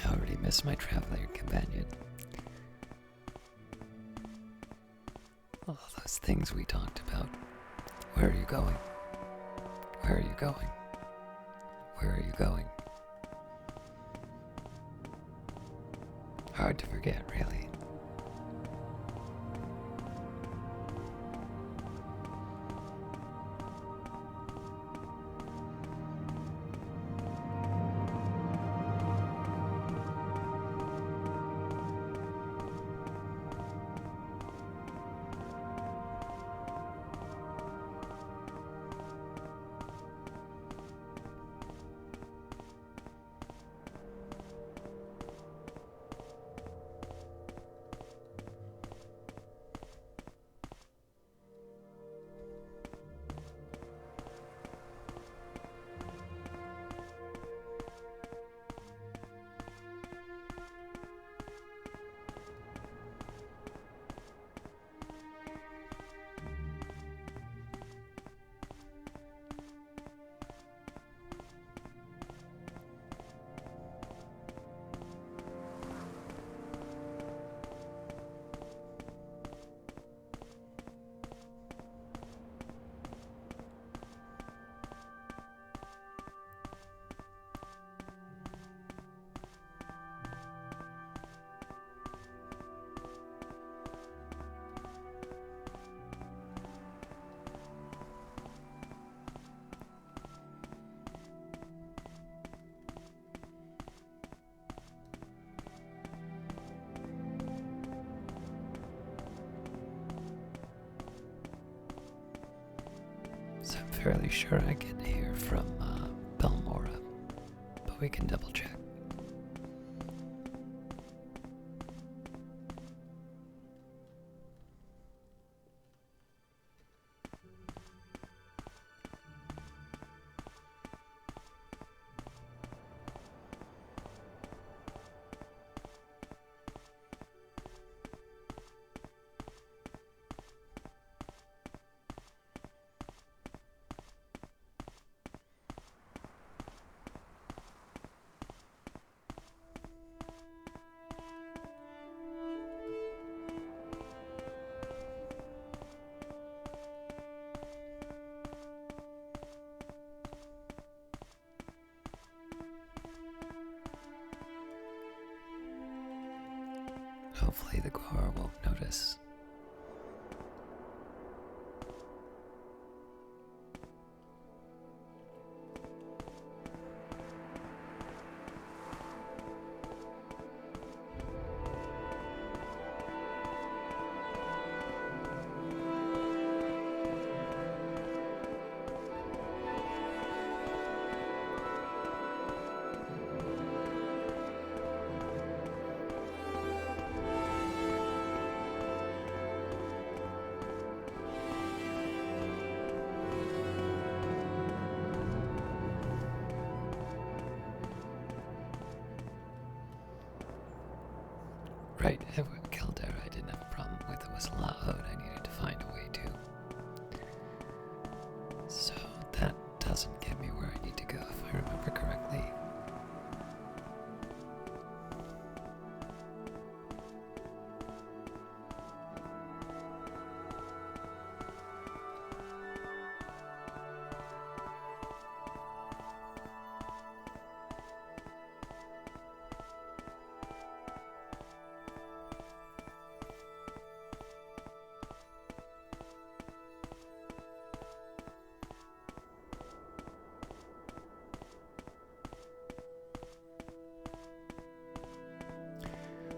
I already miss my traveling companion. All those things we talked about. Where are you going? Where are you going? Where are you going? Hard to forget, really. So I'm fairly sure I can hear from Belmora, but we can double check. Hopefully the Guar won't notice. Right, Caldera I didn't have a problem with. It was Hlaalu and I needed to find a way to. So that doesn't get me where I need to go, if I remember correctly.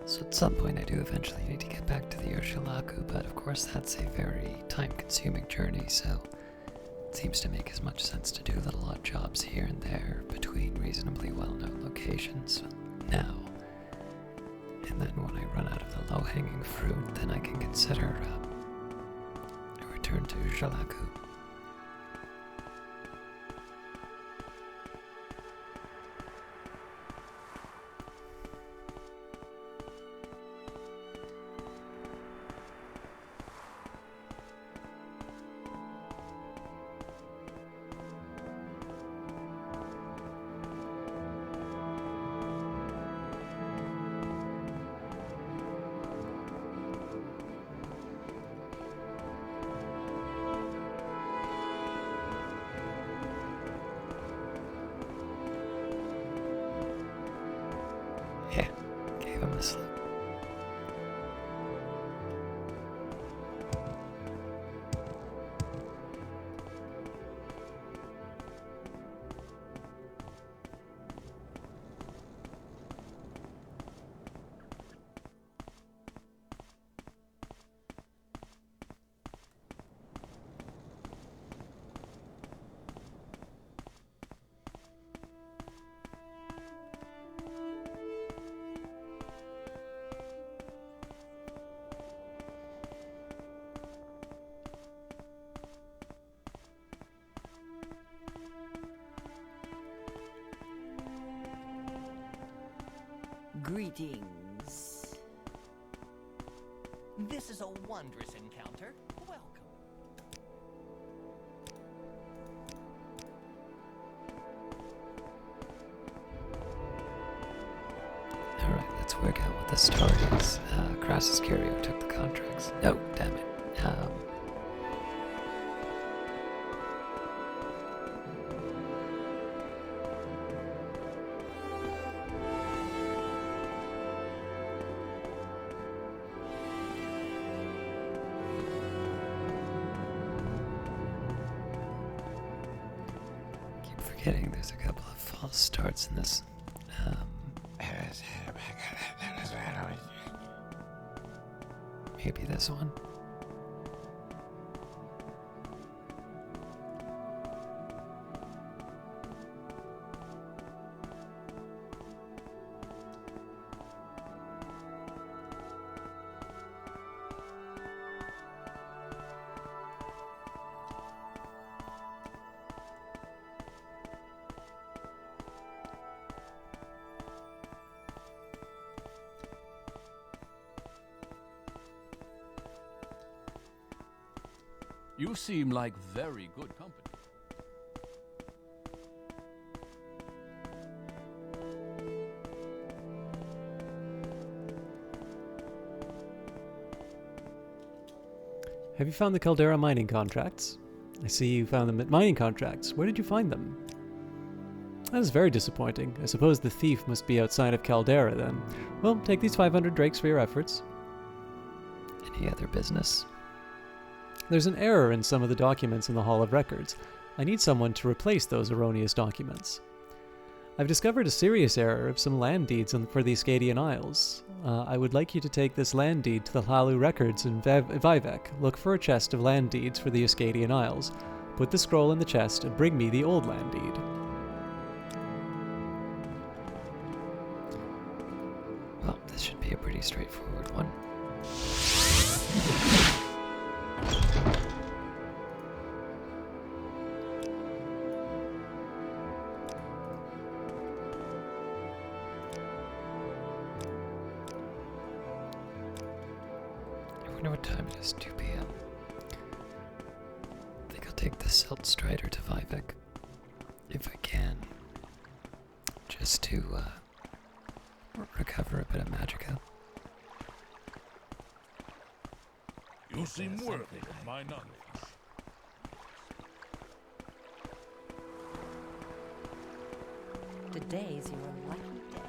So at some point I do eventually need to get back to the Hlaalu, but of course that's a very time-consuming journey, so it seems to make as much sense to do little odd jobs here and there between reasonably well-known locations now. And then when I run out of the low-hanging fruit, then I can consider a return to Hlaalu. Yeah, gave him the slip. Greetings. This is a wondrous encounter. Welcome. Alright, let's work out what the story is. Crassus Curio took the contracts. No, damn it. Keep forgetting there's a couple of false starts in this. Maybe this one. You seem like very good company. Have you found the Caldera mining contracts? I see you found them at mining contracts. Where did you find them? That is very disappointing. I suppose the thief must be outside of Caldera then. Well, take these 500 drakes for your efforts. Any other business? There's an error in some of the documents in the Hall of Records. I need someone to replace those erroneous documents. I've discovered a serious error of some land deeds for the Ascadian Isles. I would like you to take this land deed to the Hlaalu records in Vivec. Look for a chest of land deeds for the Ascadian Isles. Put the scroll in the chest and bring me the old land deed. Well, this should be a pretty straightforward one. I wonder what time it is, 2 p.m. I think I'll take the Silt Strider to Vivec, if I can, just to recover a bit of magicka. You seem worthy of my knowledge. Today's your lucky day.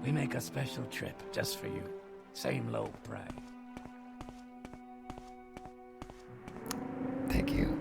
We make a special trip just for you. Same low price. Thank you.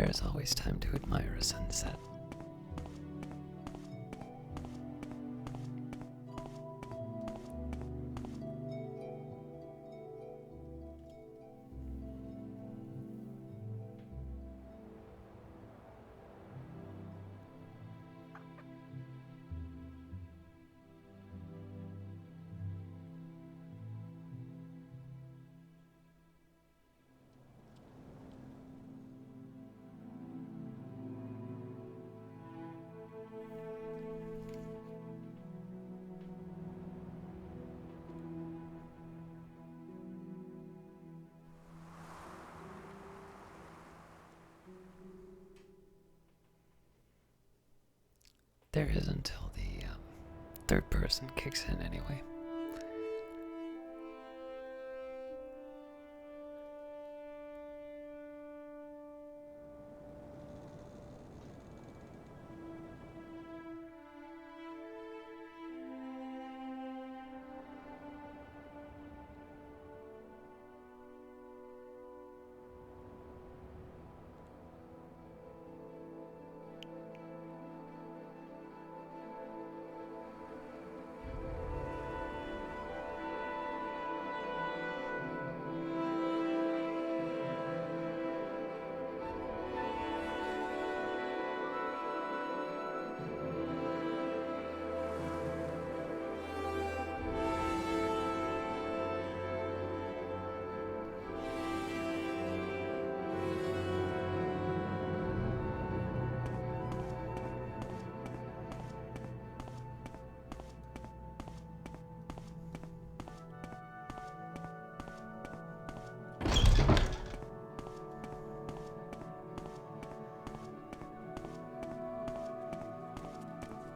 There's always time to admire a sunset. There is until the third person kicks in anyway.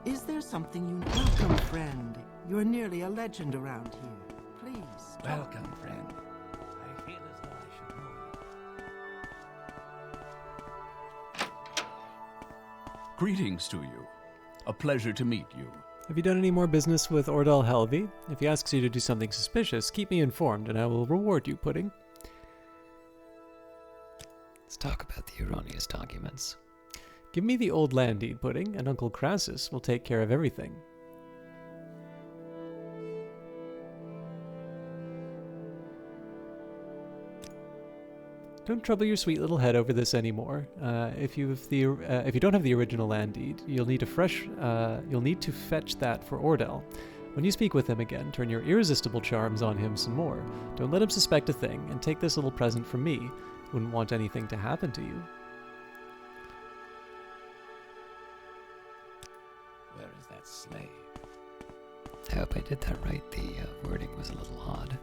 Is there something you... Welcome, friend. You're nearly a legend around here. Please. Welcome, friend. I feel as though I should know you. Greetings to you. A pleasure to meet you. Have you done any more business with Ordal Helvi? If he asks you to do something suspicious, keep me informed and I will reward you, Pudding. Let's talk about the erroneous documents. Give me the old land deed, Pudding, and Uncle Crassus will take care of everything. Don't trouble your sweet little head over this anymore. If you don't have the original land deed, you'll need to fetch that for Ordal. When you speak with him again, turn your irresistible charms on him some more. Don't let him suspect a thing, and take this little present from me. Wouldn't want anything to happen to you. Where is that slave? I hope I did that right. The wording was a little odd.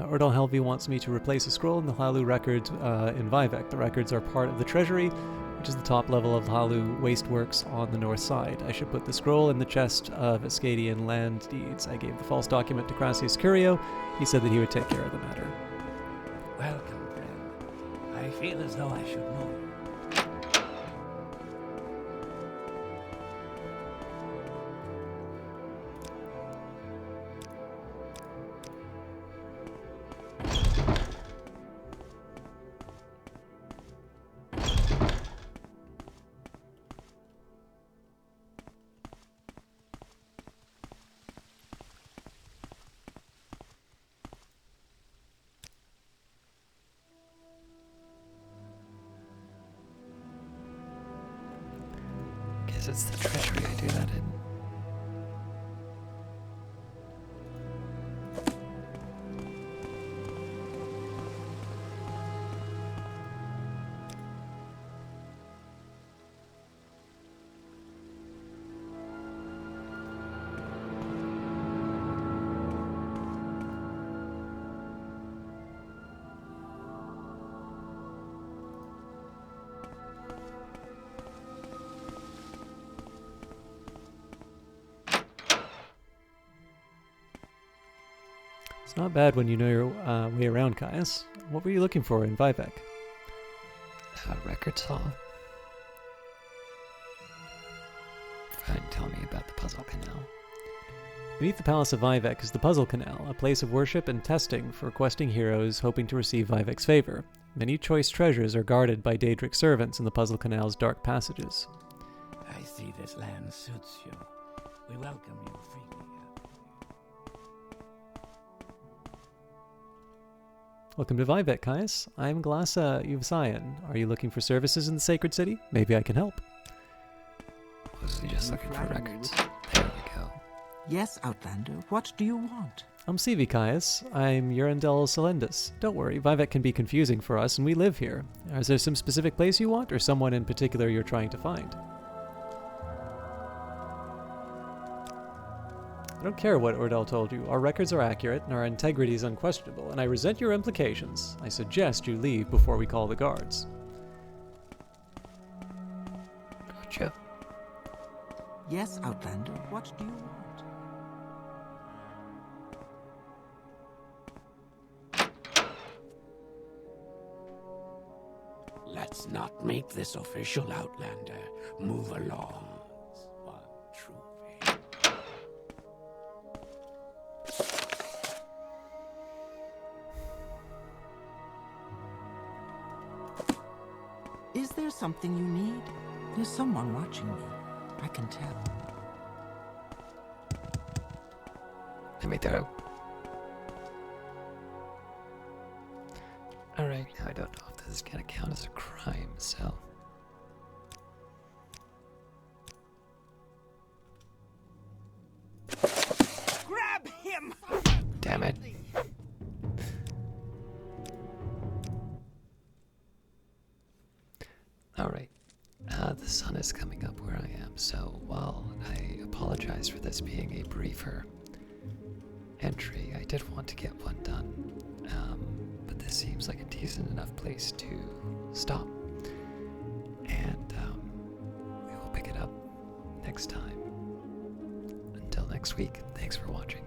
Ordal Helvi wants me to replace a scroll in the Hlaalu records in Vivec. The records are part of the treasury, which is the top level of Hlaalu wasteworks on the north side. I should put the scroll in the chest of Ascadian land deeds. I gave the false document to Crassius Curio. He said that he would take care of the matter. Welcome, friend. I feel as though I should know you. Guess it's the treasury I do that in. It's not bad when you know your way around, Caius. What were you looking for in Vivec? Record saw. Fine, tell me about the puzzle canal. Beneath the Palace of Vivec is the Puzzle Canal, a place of worship and testing for questing heroes hoping to receive Vivec's favor. Many choice treasures are guarded by Daedric servants in the Puzzle Canal's dark passages. I see this land suits you. We welcome you freely. Welcome to Vivec, Caius. I'm Glassa Yuvsayan. Are you looking for services in the Sacred City? Maybe I can help. Mostly just looking for records. There we go. Yes, Outlander, what do you want? I'm Sivi, Caius. I'm Urandel Solendus. Don't worry, Vivec can be confusing for us, and we live here. Is there some specific place you want, or someone in particular you're trying to find? I don't care what Ordell told you. Our records are accurate, and our integrity is unquestionable, and I resent your implications. I suggest you leave before we call the guards. Gotcha. Yes, Outlander, what do you want? Let's not make this official, Outlander. Move along. One trophy. Is there something you need? There's someone watching me. I can tell. Let me through. Alright, now I don't know if this is gonna count as a crime, so. Grab him! Damn it. Alright. The sun is coming up where I am, so while I apologize for this being a briefer entry, I did want to get one done. But this seems like a decent enough place to stop. And we will pick it up next time. Until next week, thanks for watching.